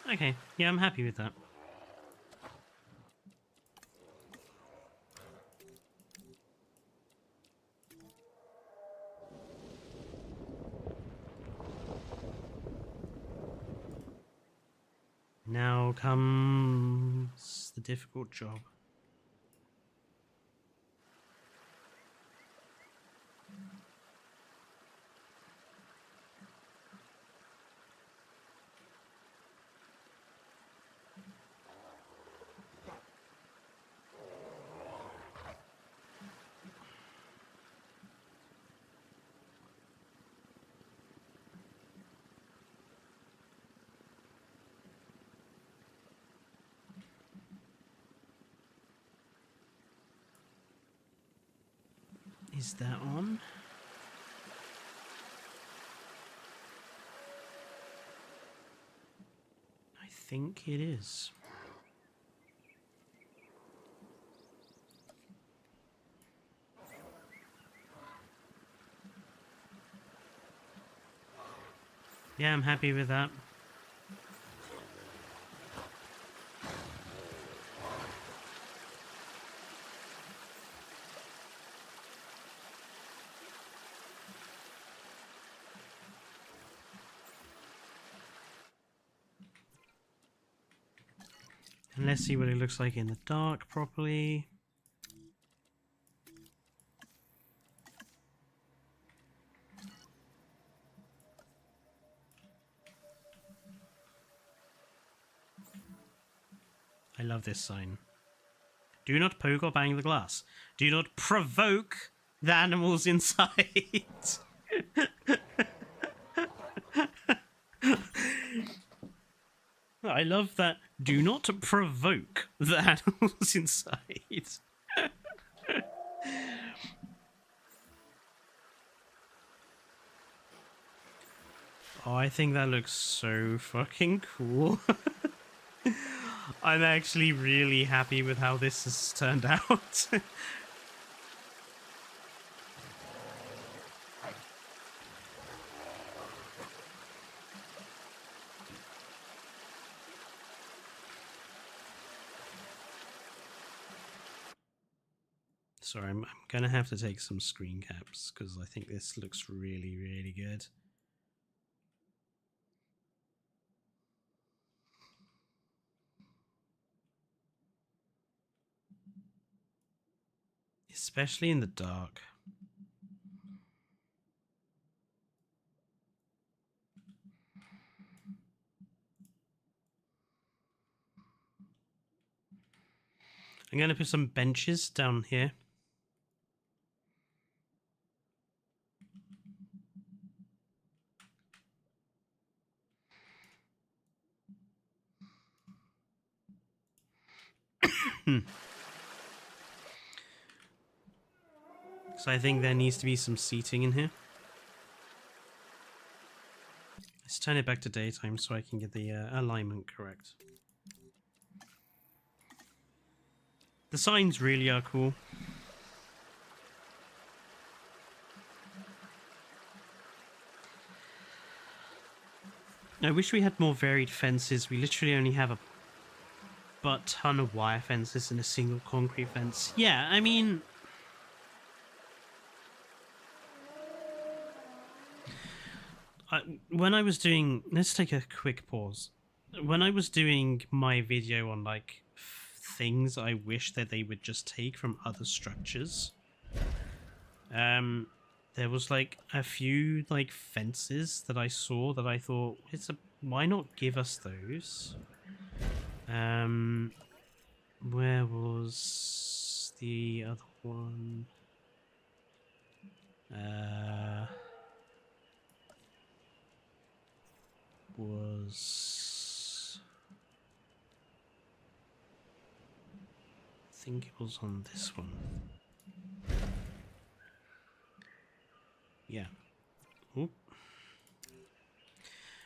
Okay, yeah, I'm happy with that. Now comes the difficult job. Is that on? I think it is. Yeah, I'm happy with that. And let's see what it looks like in the dark properly. I love this sign. Do not poke or bang the glass. Do not provoke the animals inside. I love that. Do not provoke the animals inside. Oh, I think that looks so fucking cool. I'm actually really happy with how this has turned out. Sorry, I'm gonna have to take some screen caps because I think this looks really, really good. Especially in the dark. I'm going to put some benches down here. So I think there needs to be some seating in here. Let's turn it back to daytime so I can get the alignment correct. The signs really are cool. I wish we had more varied fences. We literally only have a ton of wire fences and a single concrete fence. Yeah, I mean... when I was doing... Let's take a quick pause. When I was doing my video on, like, things I wish that they would just take from other structures, there was, like, a few, like, fences that I saw that I thought, why not give us those? Where was the other one? I think it was on this one. Yeah. Oop.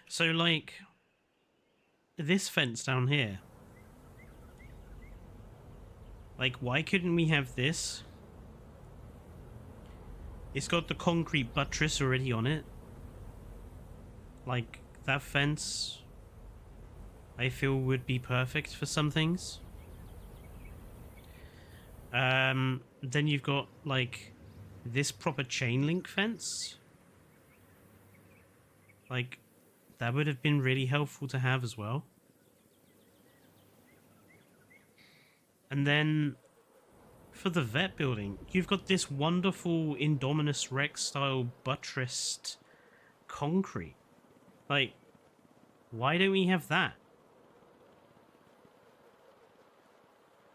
So, like, this fence down here. Like, why couldn't we have this? It's got the concrete buttress already on it. Like, that fence, I feel, would be perfect for some things. Then you've got, like, this proper chain link fence. Like, that would have been really helpful to have as well. And then, for the vet building, you've got this wonderful Indominus Rex style buttressed concrete. Like, why don't we have that?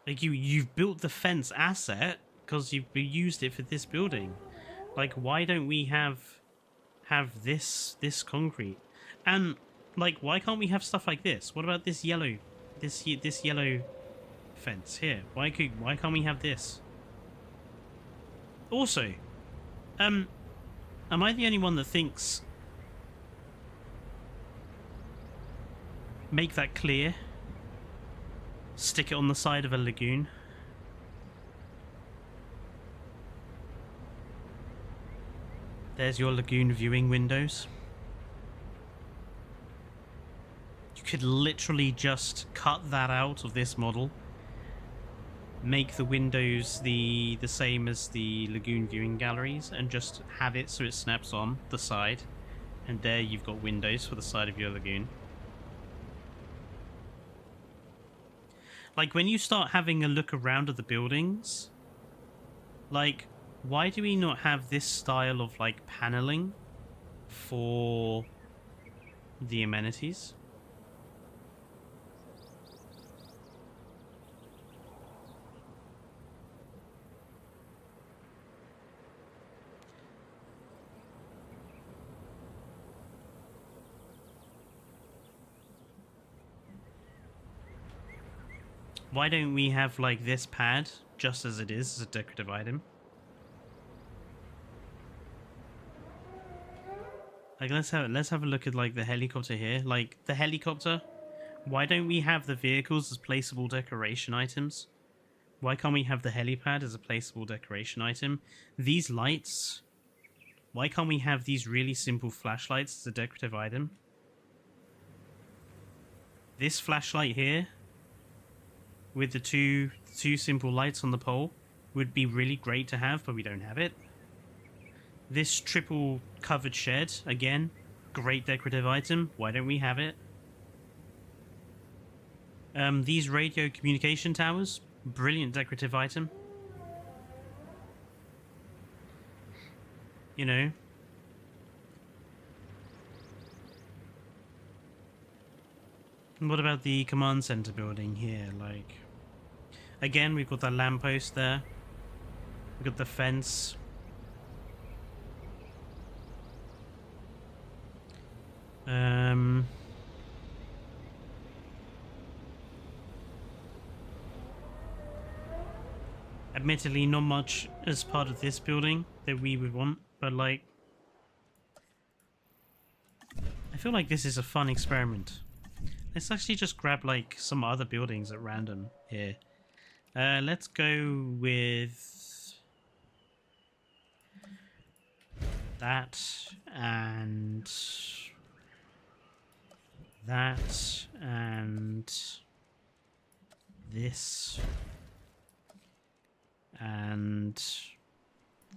Like, you've built the fence asset because you've used it for this building. Like, why don't we have this concrete? And, like, why can't we have stuff like this? What about this yellow fence here? Why can't we have this? Also, am I the only one that thinks make that clear? Stick it on the side of a lagoon. There's your lagoon viewing windows. You could literally just cut that out of this model. Make the windows the same as the lagoon viewing galleries and just have it so it snaps on the side. And there you've got windows for the side of your lagoon. Like, when you start having a look around at the buildings, like, why do we not have this style of, like, paneling for the amenities? Why don't we have, like, this pad just as it is as a decorative item? Like, let's have a look at, like, the helicopter here. Like, the helicopter, why don't we have the vehicles as placeable decoration items? Why can't we have the helipad as a placeable decoration item? These lights, why can't we have these really simple flashlights as a decorative item? This flashlight here, with the two simple lights on the pole, would be really great to have, but we don't have it. This triple covered shed, again, great decorative item. Why don't we have it? These radio communication towers, brilliant decorative item. You know. And what about the command center building here? Like, again, we've got that lamppost there. We've got the fence. Admittedly, not much as part of this building that we would want, but, like, I feel like this is a fun experiment. Let's actually just grab, like, some other buildings at random here. Let's go with that and that and this and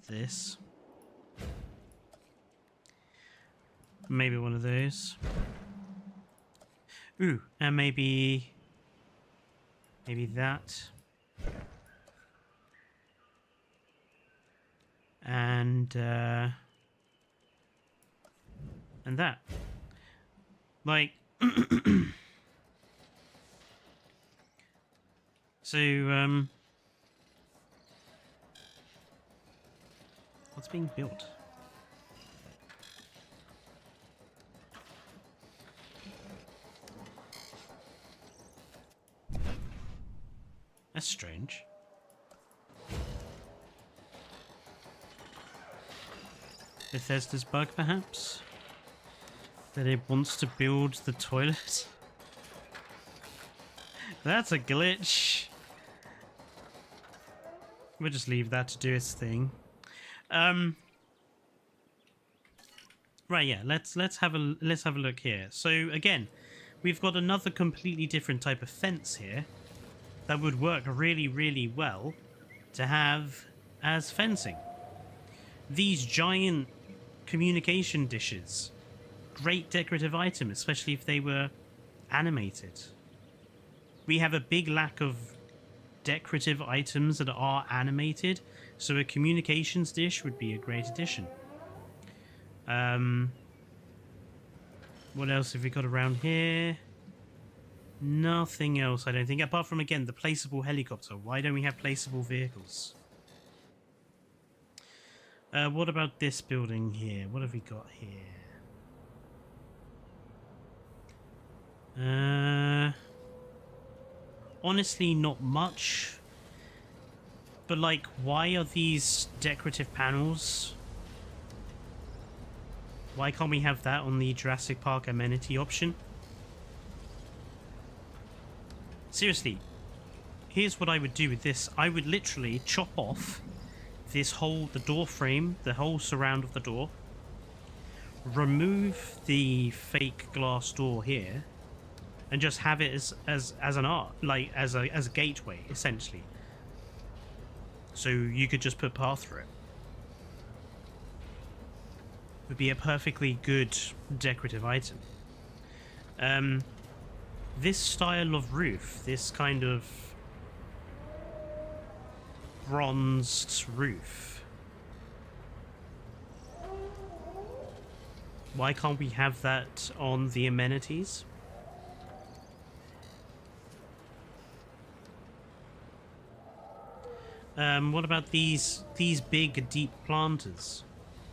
this. Maybe one of those. Ooh, and maybe that. And that. Like so what's being built? That's strange. Bethesda's bug, perhaps? That it wants to build the toilet? That's a glitch. We'll just leave that to do its thing. Right, yeah. Let's have a look here. So again, we've got another completely different type of fence here that would work really, really well to have as fencing. These giant communication dishes, great decorative item, especially if they were animated. We have a big lack of decorative items that are animated, so a communications dish would be a great addition. What else have we got around here? Nothing else, I don't think, apart from, again, the placeable helicopter. Why don't we have placeable vehicles? What about this building here? What have we got here? Honestly, not much. But, like, why are these decorative panels? Why can't we have that on the Jurassic Park amenity option? Seriously, here's what I would do with this. I would literally chop off this whole, the door frame, the whole surround of the door, remove the fake glass door here, and just have it as an art, like as a gateway, essentially. So you could just put path through it. Would be a perfectly good decorative item. This style of roof, this kind of bronzed roof, why can't we have that on the amenities? What about these big deep planters?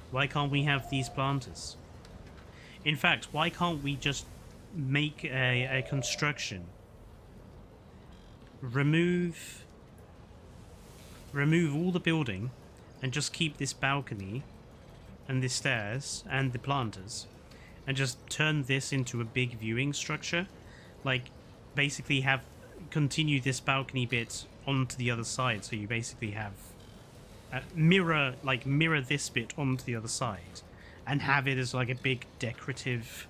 Why can't we have these planters? In fact, why can't we just make a construction? Remove all the building and just keep this balcony and the stairs and the planters, and just turn this into a big viewing structure. Like, basically continue this balcony bit onto the other side, so you basically have mirror this bit onto the other side, and have it as like a big decorative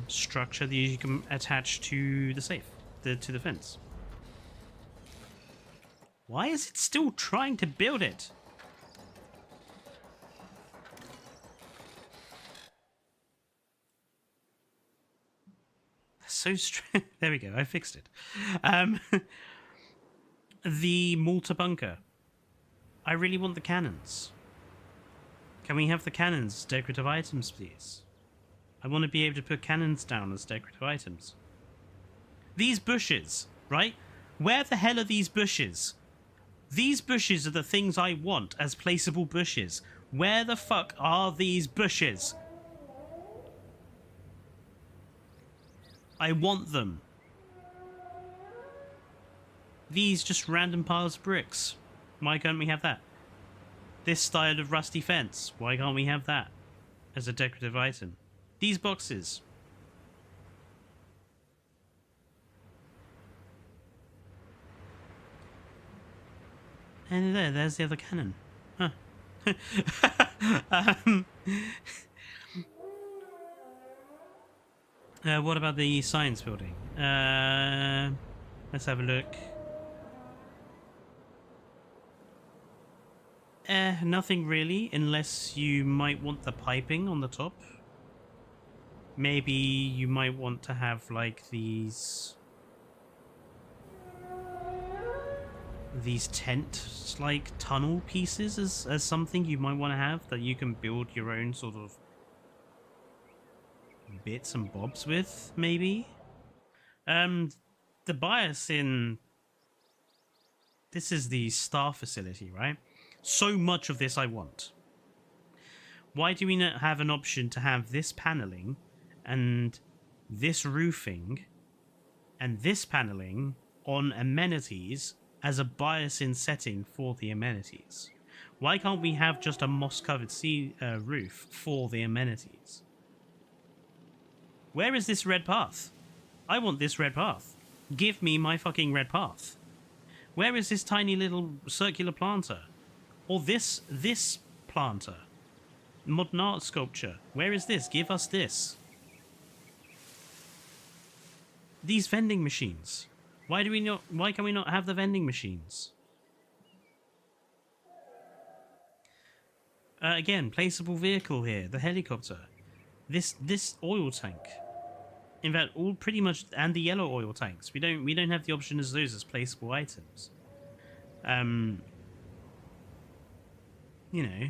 structure that you can attach to the safe, to the fence. Why is it still trying to build it? That's so strange. There we go, I fixed it. The Malta bunker. I really want the cannons. Can we have the cannons as decorative items, please? I want to be able to put cannons down as decorative items. These bushes, right? Where the hell are these bushes? These bushes are the things I want as placeable bushes. Where the fuck are these bushes? I want them. These just random piles of bricks. Why can't we have that? This style of rusty fence. Why can't we have that as a decorative item? These boxes. And there's the other cannon. Huh. um, what about the science building? Let's have a look. Nothing really, unless you might want the piping on the top. Maybe you might want to have like these tent like tunnel pieces as something you might want to have that you can build your own sort of bits and bobs with, maybe. The bias in this is the star facility, right? So much of this I want. Why do we not have an option to have this paneling and this roofing and this paneling on amenities as a bias in setting for the amenities? Why can't we have just a moss-covered roof for the amenities? Where is this red path? I want this red path. Give me my fucking red path. Where is this tiny little circular planter? Or this planter? Modern art sculpture. Where is this? Give us this. These vending machines. Why can we not have the vending machines? Again, placeable vehicle here, the helicopter. This oil tank. In fact, all pretty much, and the yellow oil tanks. We don't have the option as those as placeable items. You know,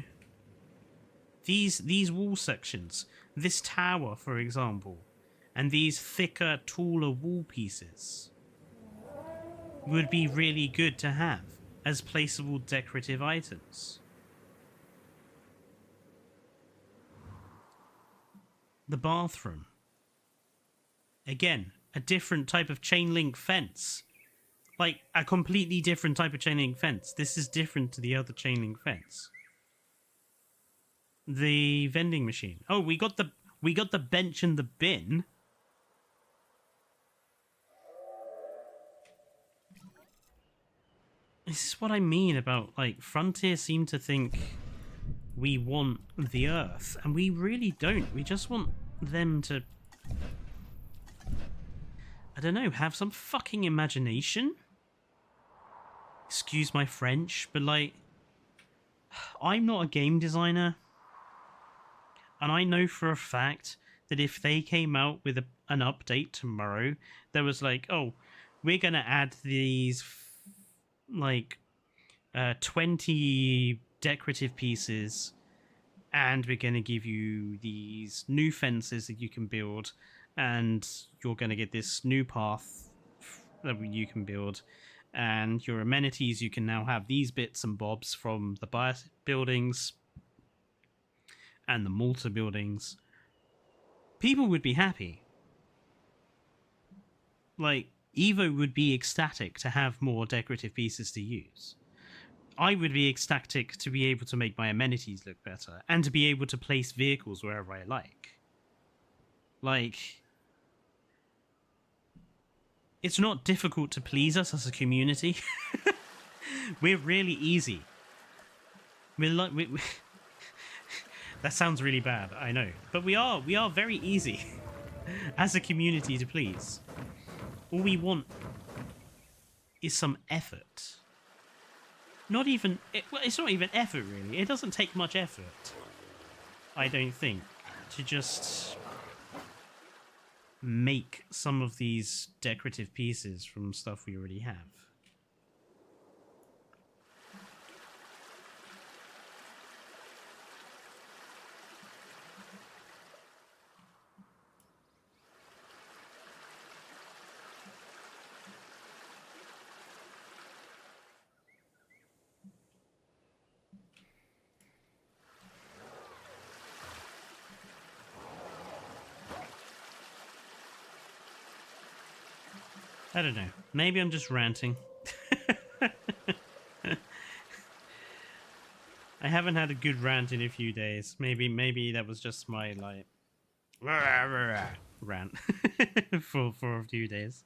these wall sections, this tower, for example, and these thicker, taller wall pieces would be really good to have as placeable decorative items. The bathroom. Again, a different type of chain link fence. Like, a completely different type of chain link fence. This is different to the other chain link fence. The vending machine. Oh, we got the bench and the bin. This is what I mean about, like, Frontier seem to think we want the Earth, and we really don't. We just want them to, I don't know, have some fucking imagination? Excuse my French, but, like, I'm not a game designer. And I know for a fact that if they came out with an update tomorrow that was like, oh, we're going to add these, like, 20 decorative pieces, and we're going to give you these new fences that you can build, and you're going to get this new path that you can build, and your amenities, you can now have these bits and bobs from the bias buildings and the Malta buildings. People would be happy. Like, Evo would be ecstatic to have more decorative pieces to use. I would be ecstatic to be able to make my amenities look better and to be able to place vehicles wherever I like. Like, it's not difficult to please us as a community. We're really easy. We're like... That sounds really bad, I know. But we are very easy as a community to please. All we want is some effort. Not even... Well, it's not even effort, really. It doesn't take much effort, I don't think, to just make some of these decorative pieces from stuff we already have. I don't know. Maybe I'm just ranting. I haven't had a good rant in a few days. Maybe that was just my, like, rant for a few days.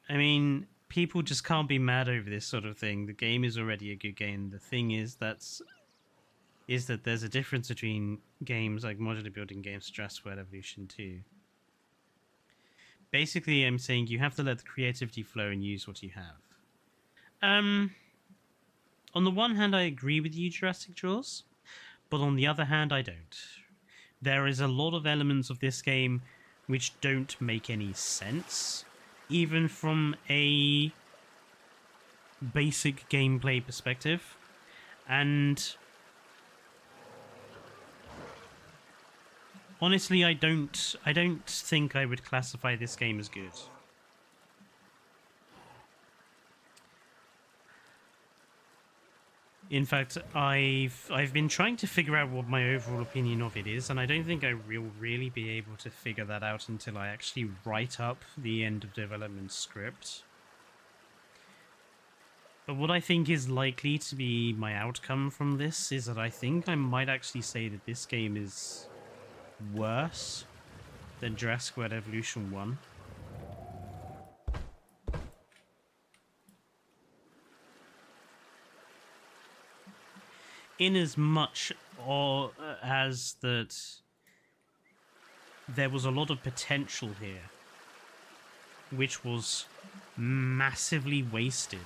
I mean, people just can't be mad over this sort of thing. The game is already a good game. The thing is that there's a difference between games like modular building games, Jurassic World Evolution 2. Basically, I'm saying you have to let the creativity flow and use what you have. On the one hand, I agree with you, Jurassic Jaws, but on the other hand, I don't. There is a lot of elements of this game which don't make any sense, even from a basic gameplay perspective, and honestly, I don't think I would classify this game as good. In fact, I've been trying to figure out what my overall opinion of it is, and I don't think I will really be able to figure that out until I actually write up the end of development script. But what I think is likely to be my outcome from this is that I think I might actually say that this game is worse than Jurassic World Evolution 1. In as much as that there was a lot of potential here, which was massively wasted.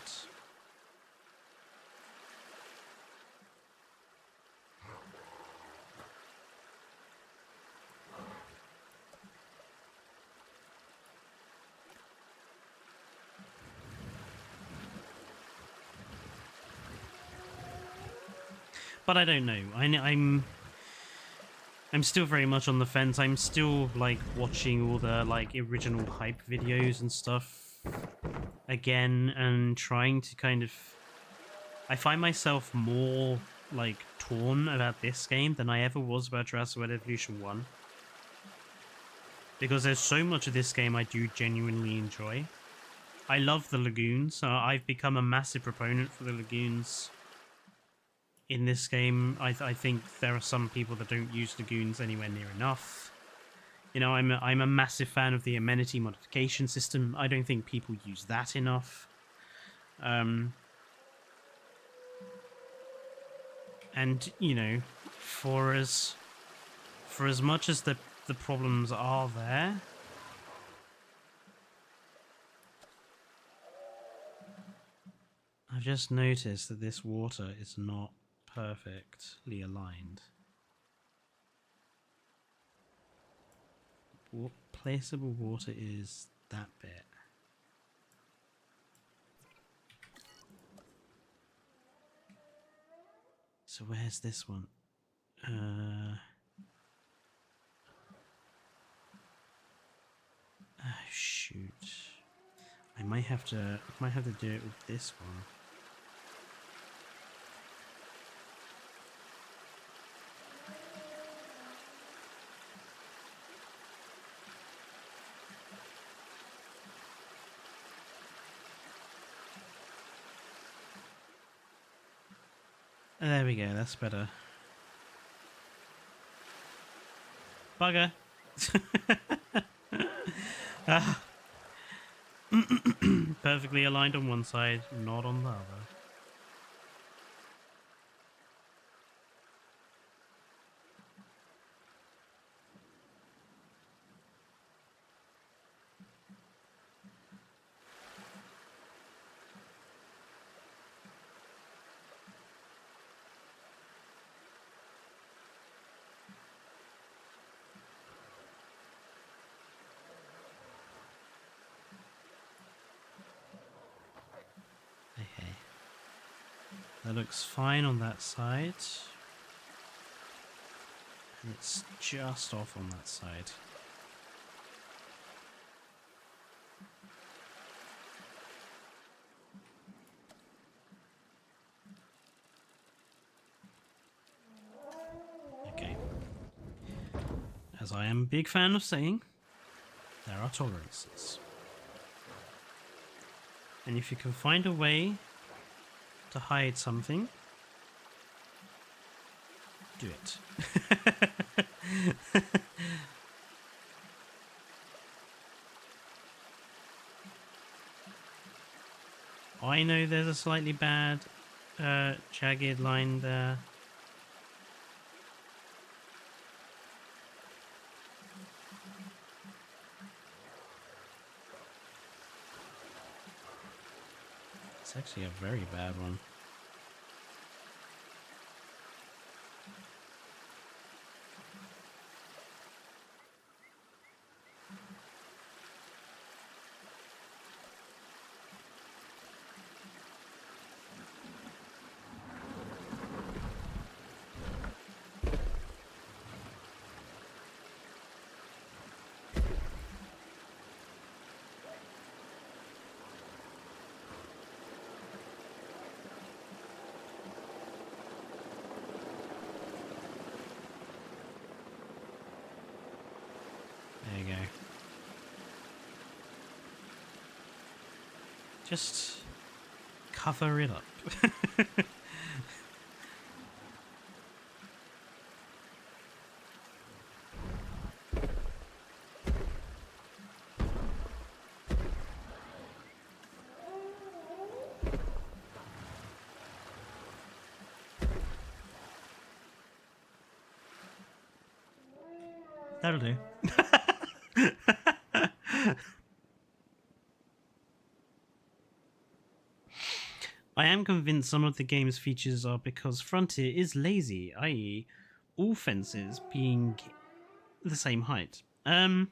But I don't know. I'm still very much on the fence. I'm still like watching all the like original hype videos and stuff again and trying to kind of... I find myself more like torn about this game than I ever was about Jurassic World Evolution 1. Because there's so much of this game I do genuinely enjoy. I love the lagoons. I've become a massive proponent for the lagoons in this game. I think there are some people that don't use lagoons anywhere near enough. You know, I'm a massive fan of the amenity modification system. I don't think people use that enough. And you know, for as much as the problems are there, I've just noticed that this water is not perfectly aligned. What placeable water is that bit? So where's this one? Oh shoot. I might have to do it with this one. There we go, that's better. Bugger. Perfectly aligned on one side, not on the other. That looks fine on that side. And it's just off on that side. Okay. As I am a big fan of saying, there are tolerances. And if you can find a way to hide something, do it. I know there's a slightly bad jagged line there. It's actually a very bad one. There you go. Just cover it up. That'll do. I am convinced some of the game's features are because Frontier is lazy, i.e. all fences being the same height. I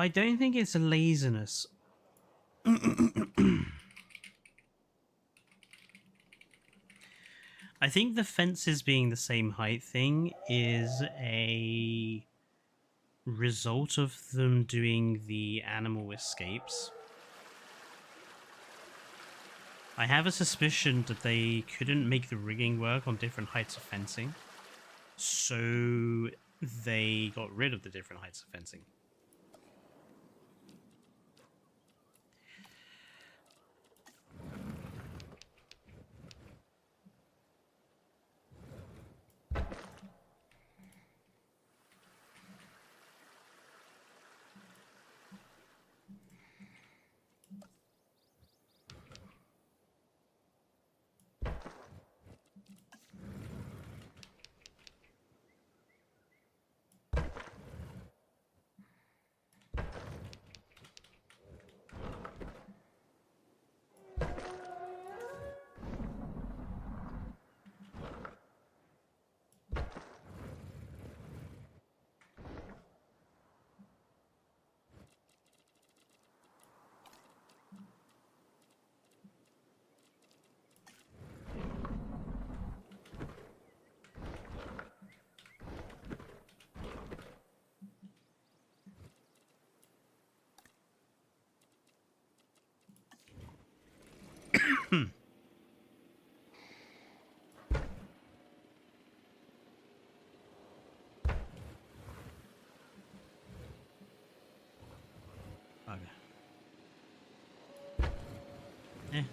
don't think it's a laziness. I think the fences being the same height thing is a result of them doing the animal escapes. I have a suspicion that they couldn't make the rigging work on different heights of fencing, so they got rid of the different heights of fencing.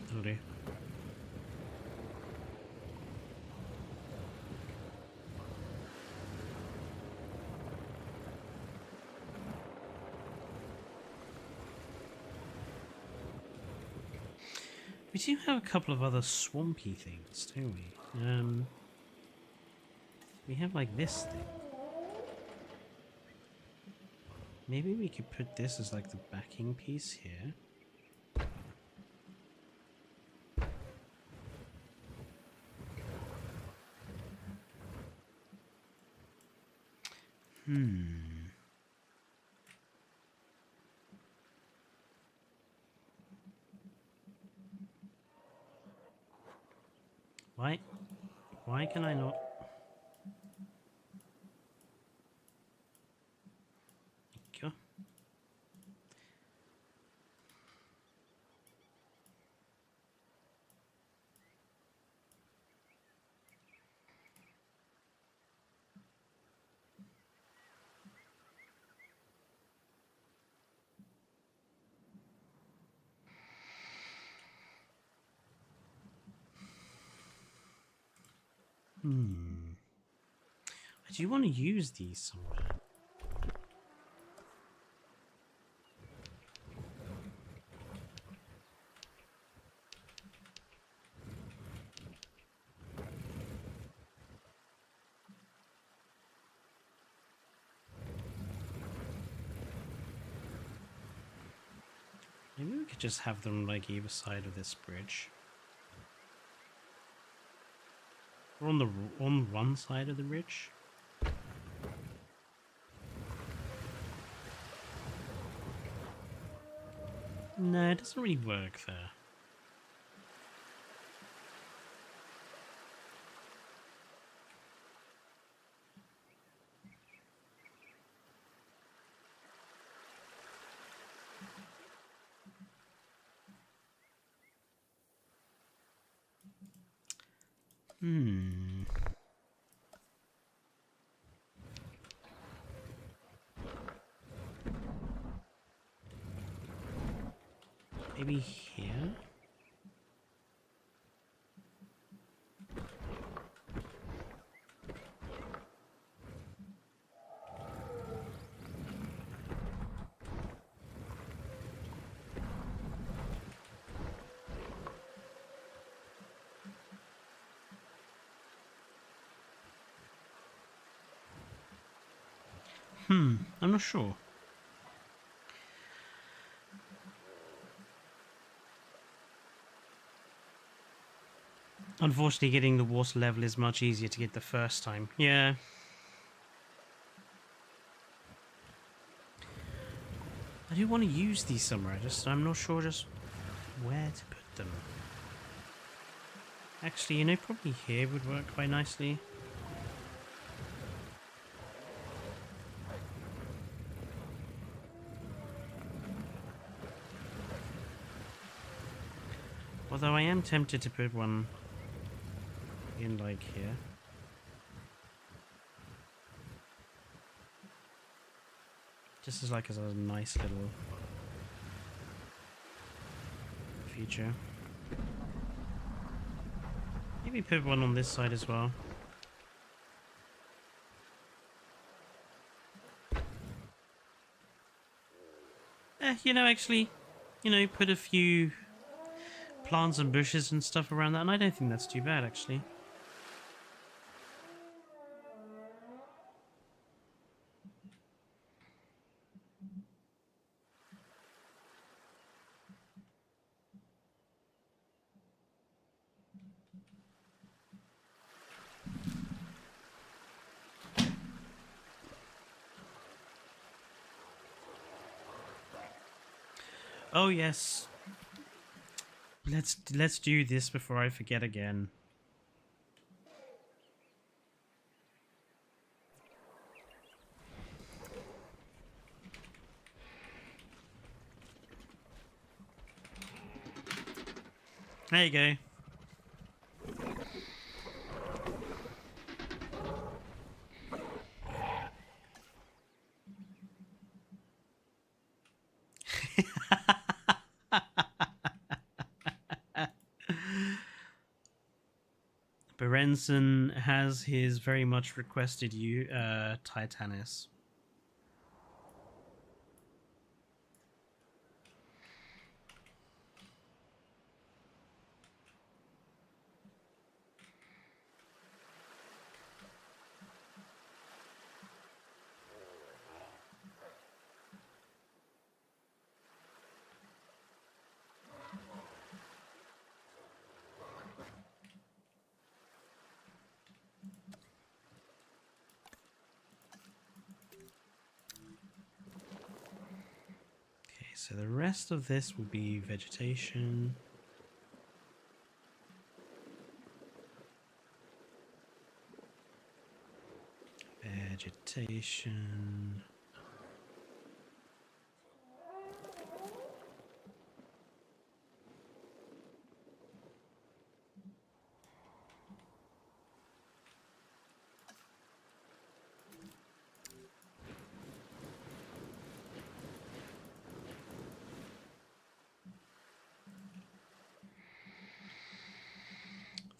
That'll do. We do have a couple of other swampy things, don't we? We have like this thing. Maybe we could put this as like the backing piece here. Why can I not? Thank I do want to use these somewhere. Maybe we could just have them like either side of this bridge. Or on one side of the ridge. No, it doesn't really work there. Maybe here? I'm not sure. Unfortunately, getting the water level is much easier to get the first time. Yeah. I do want to use these somewhere, I'm not sure just where to put them. Actually, you know, probably here would work quite nicely. Although I am tempted to put one in like here. Just as like as a nice little feature. Maybe put one on this side as well. You know, actually, you know, put a few plants and bushes and stuff around that, and I don't think that's too bad, actually. Oh yes. Let's do this before I forget again. There you go. Berenson has his very much requested Titanus. So the rest of this will be vegetation. Vegetation.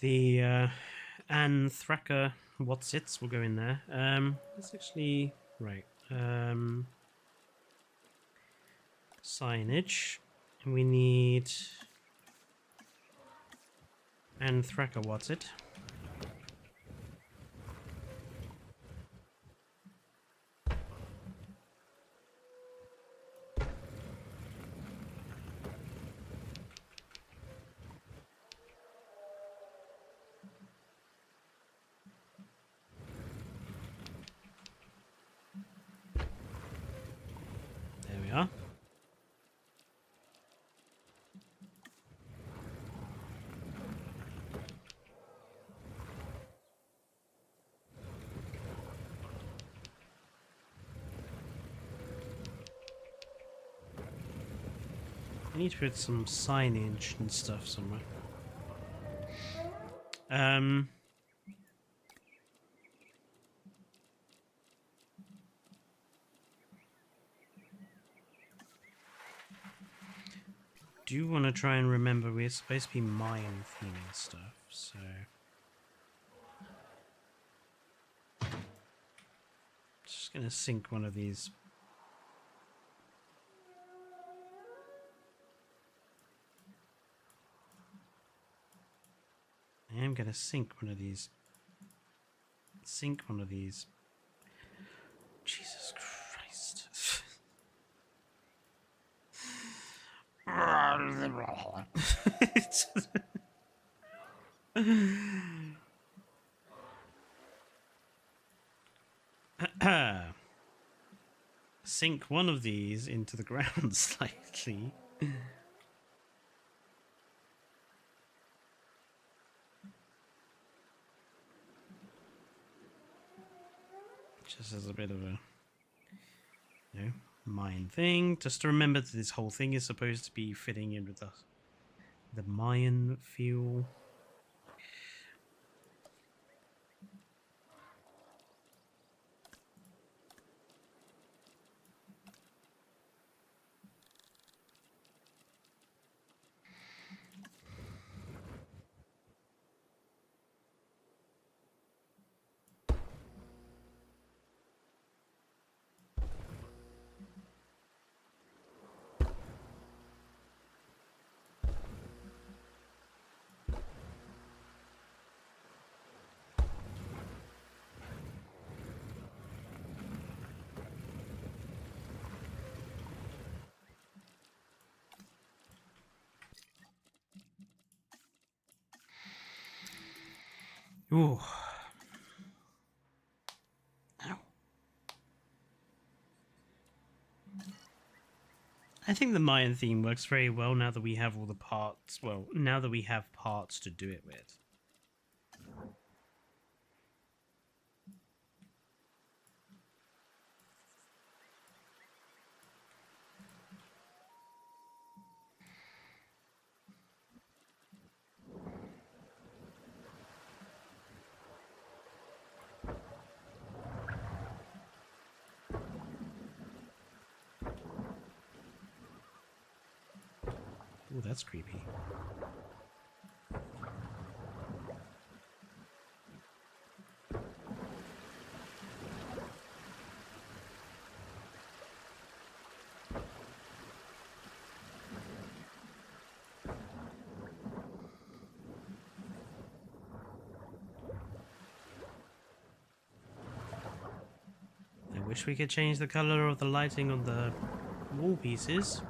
The Anthraka Whatsits will go in there. Let's actually right. Signage. We need Anthraka Whatsit. I need to put some signage and stuff somewhere. Do want to try and remember we're supposed to be Mayan theming stuff, so just gonna sync one of these. I am gonna sync one of these. Sync one of these. Jesus Christ. Sink one of these into the ground slightly. Just as a bit of a, you know, Mayan thing. Just to remember that this whole thing is supposed to be fitting in with the Mayan feel. Ooh. Ow. I think the Mayan theme works very well now that we have all the parts. Well, now that we have parts to do it with. Oh, that's creepy. I wish we could change the color of the lighting on the wall pieces.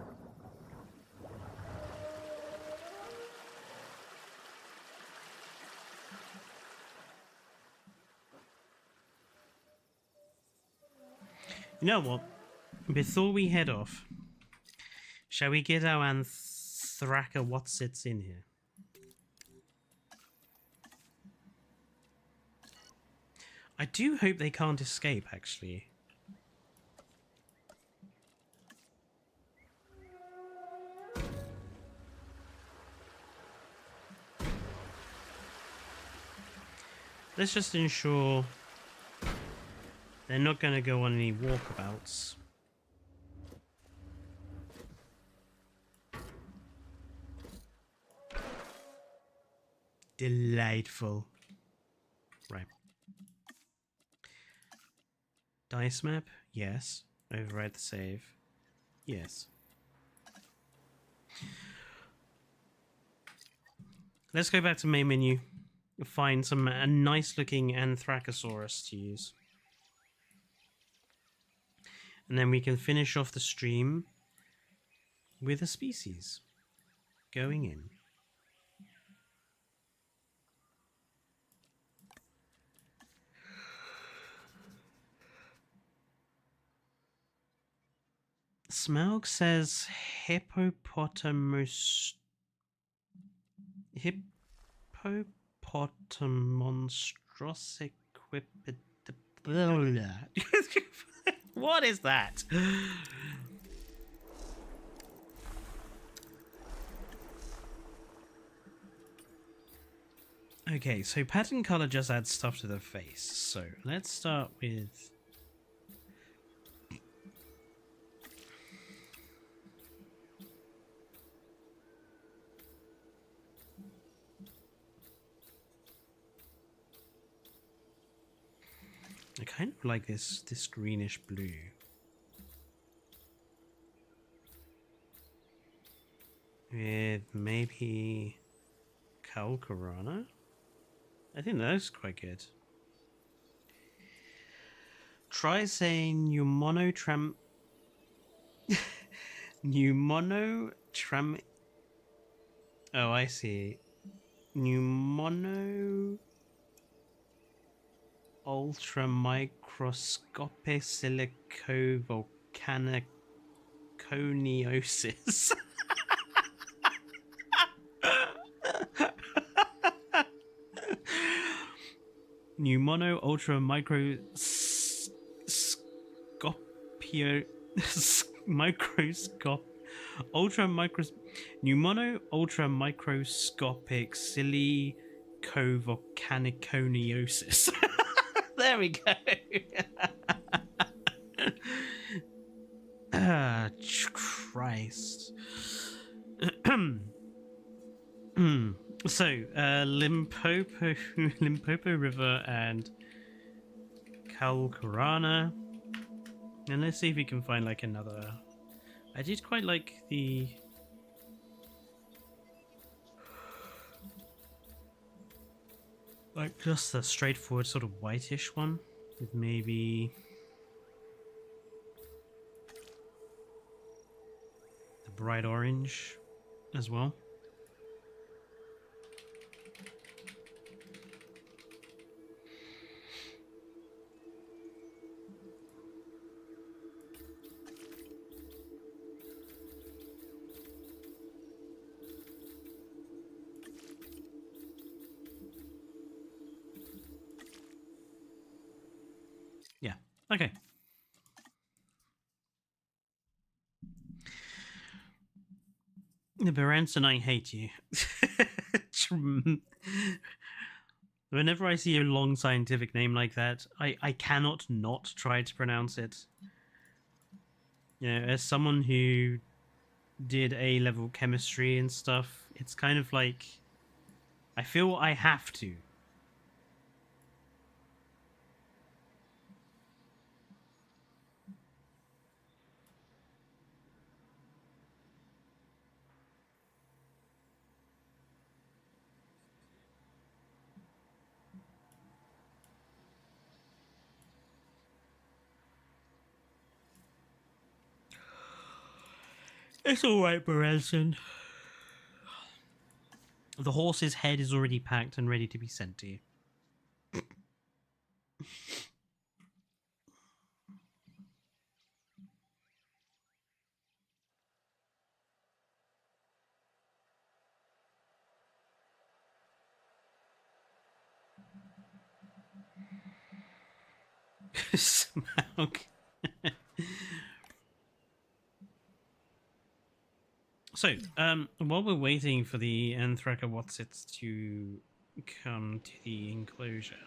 You know what? Before we head off, shall we get our Anthraca what's-its in here? I do hope they can't escape, actually. Let's just ensure they're not going to go on any walkabouts. Delightful. Right. Dice map? Yes. Override the save? Yes. Let's go back to main menu. Find a nice looking Anthracosaurus to use. And then we can finish off the stream with a species going in. Smaug says hippopotamonstrosiquiped. What is that? Okay, so pattern color just adds stuff to the face. So let's start with... I kind of like this greenish blue. With maybe Calcarana? I think that's quite good. Try saying pneumonotram... pneumonotram... Oh, I see. Pneumono... ultramicroscopic silicovolcaniconiosis. Pneumono ultramicroscopio microscop pneumono ultramicroscopic silicovolcaniconiosis. There we go. Ah, Christ. So, Limpopo River and Calcarana. And let's see if we can find like another. I did quite like the... like just a straightforward sort of whitish one with maybe the bright orange as well. Yeah, okay. Berenson, I hate you. Whenever I see a long scientific name like that, I cannot not try to pronounce it. You know, as someone who did A-level chemistry and stuff, it's kind of like I feel I have to. It's alright, Berenson. The horse's head is already packed and ready to be sent to you. Smaug. So, while we're waiting for the Anthracowatsits to come to the enclosure.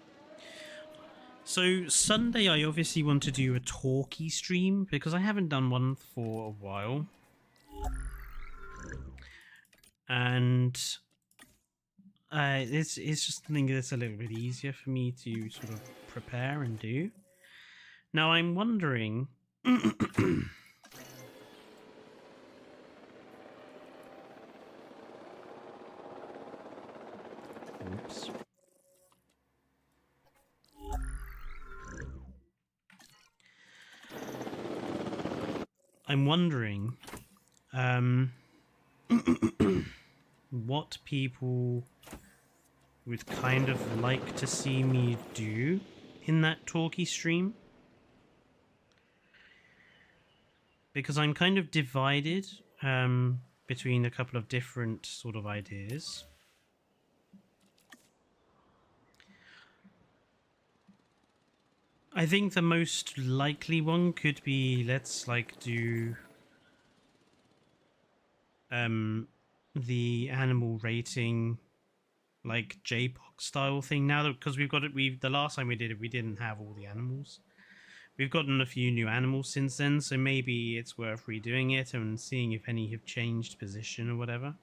So, Sunday I obviously want to do a talkie stream, because I haven't done one for a while. And it's just something that's a little bit easier for me to sort of prepare and do. Now, I'm wondering... Oops. I'm wondering what people would kind of like to see me do in that talkie stream. Because I'm kind of divided between a couple of different sort of ideas. I think the most likely one could be, let's like do the animal rating like JPOG style thing now, that because we've got it. The last time we did it, we didn't have all the animals. We've gotten a few new animals since then, so maybe it's worth redoing it and seeing if any have changed position or whatever.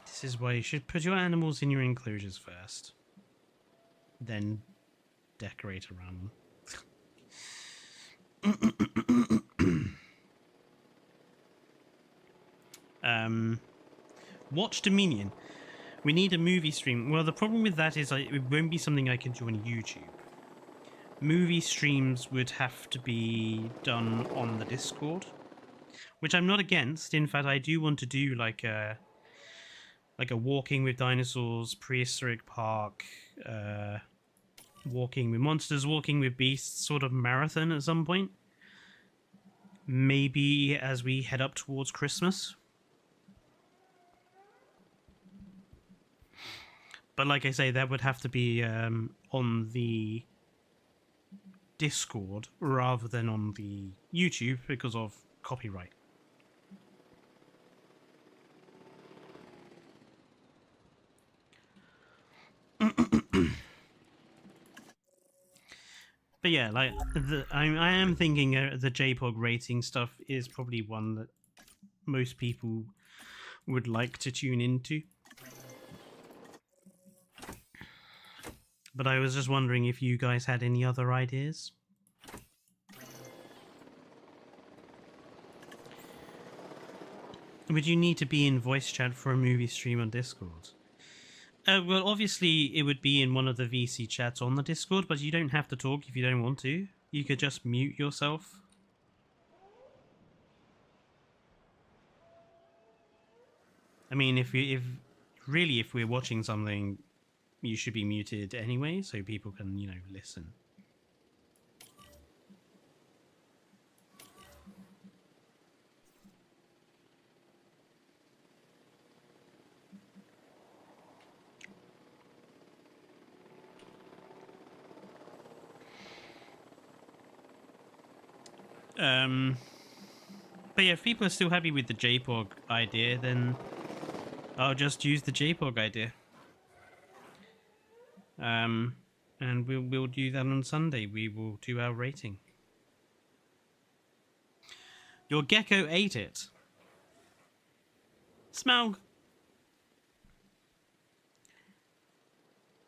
This is why you should put your animals in your enclosures first, then decorate around them. Watch Dominion. We need a movie stream. Well, the problem with that is it won't be something I can do on YouTube. Movie streams would have to be done on the Discord, which I'm not against. In fact, I do want to do like a walking with dinosaurs, prehistoric park, walking with monsters, walking with beasts sort of marathon at some point. Maybe as we head up towards Christmas. But like I say, that would have to be on the Discord rather than on the YouTube because of copyright. But yeah, like I am thinking the JPOG rating stuff is probably one that most people would like to tune into. But I was just wondering if you guys had any other ideas. Would you need to be in voice chat for a movie stream on Discord? Well, obviously it would be in one of the VC chats on the Discord, but you don't have to talk if you don't want to. You could just mute yourself. I mean, if we're watching something, you should be muted anyway, so people can, you know, listen. But yeah, if people are still happy with the JPOG idea, then I'll just use the JPOG idea. And we'll do that on Sunday. We will do our rating. Your gecko ate it. Smaug.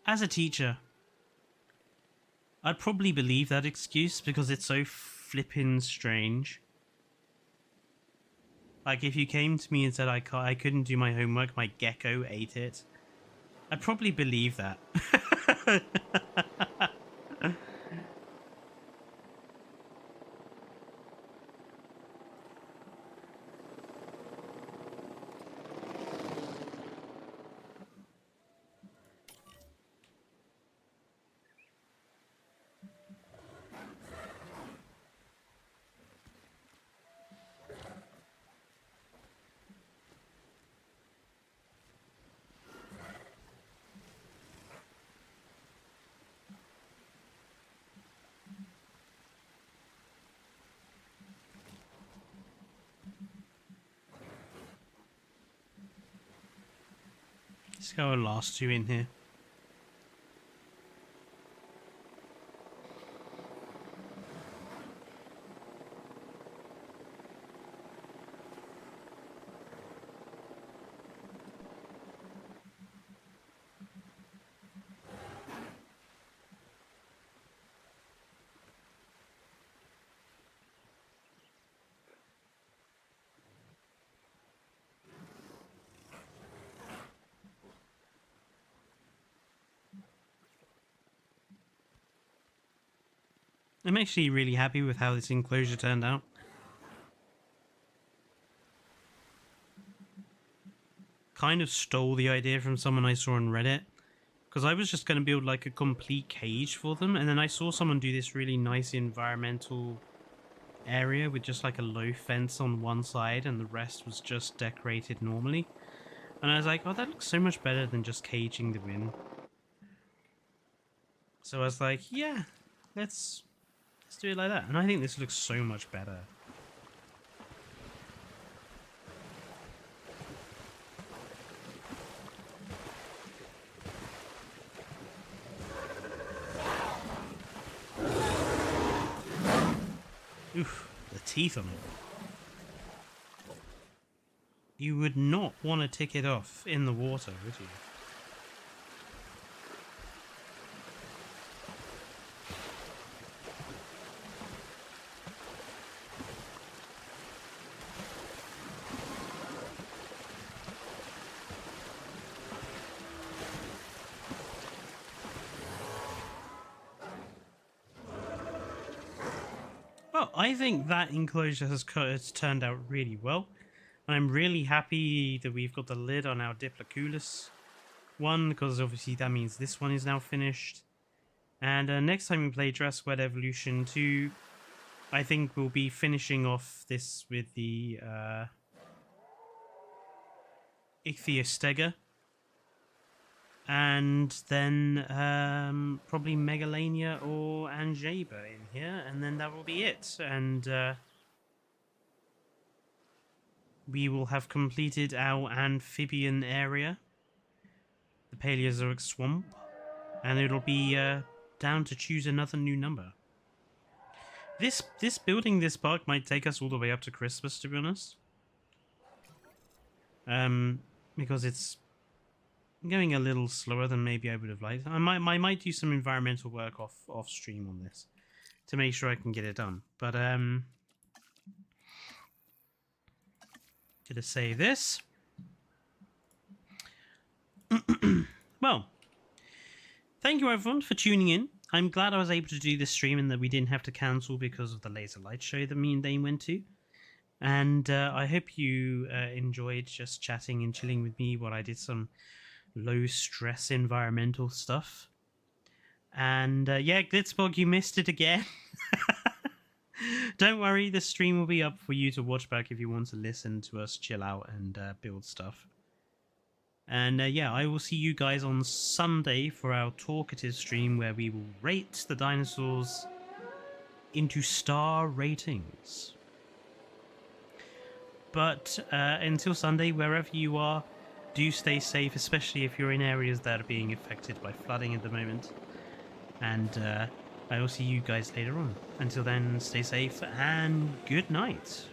As a teacher, I'd probably believe that excuse because it's so flippin' strange. Like, if you came to me and said I couldn't do my homework, my gecko ate it, I'd probably believe that. Let's go our last two in here. I'm actually really happy with how this enclosure turned out. Kind of stole the idea from someone I saw on Reddit, because I was just going to build like a complete cage for them, and then I saw someone do this really nice environmental area with just like a low fence on one side and the rest was just decorated normally. And I was like, oh, that looks so much better than just caging them in. So I was like, yeah, let's do it like that. And I think this looks so much better. Oof, the teeth on it. You would not want to tick it off in the water, would you? Well, I think that enclosure has turned out really well. And I'm really happy that we've got the lid on our Diploculus one, because obviously that means this one is now finished. And next time we play Jurassic World Evolution 2, I think we'll be finishing off this with the Ichthyostega. And then probably Megalania or Angeba in here, and then that will be it. And we will have completed our amphibian area, the Paleozoic swamp, and it'll be down to choose another new number. This building this park might take us all the way up to Christmas, to be honest. Because it's going a little slower than maybe I would have liked. I might do some environmental work off stream on this to make sure I can get it done. But gonna save this. Well, thank you everyone for tuning in. I'm glad I was able to do this stream and that we didn't have to cancel because of the laser light show that me and Dane went to. And I hope you enjoyed just chatting and chilling with me while I did some low stress environmental stuff. And yeah, Glitzbog, you missed it again. Don't worry, the stream will be up for you to watch back if you want to listen to us chill out and build stuff. And yeah, I will see you guys on Sunday for our talkative stream where we will rate the dinosaurs into star ratings. But until Sunday, wherever you are, do stay safe, especially if you're in areas that are being affected by flooding at the moment. And I will see you guys later on. Until then, stay safe and good night.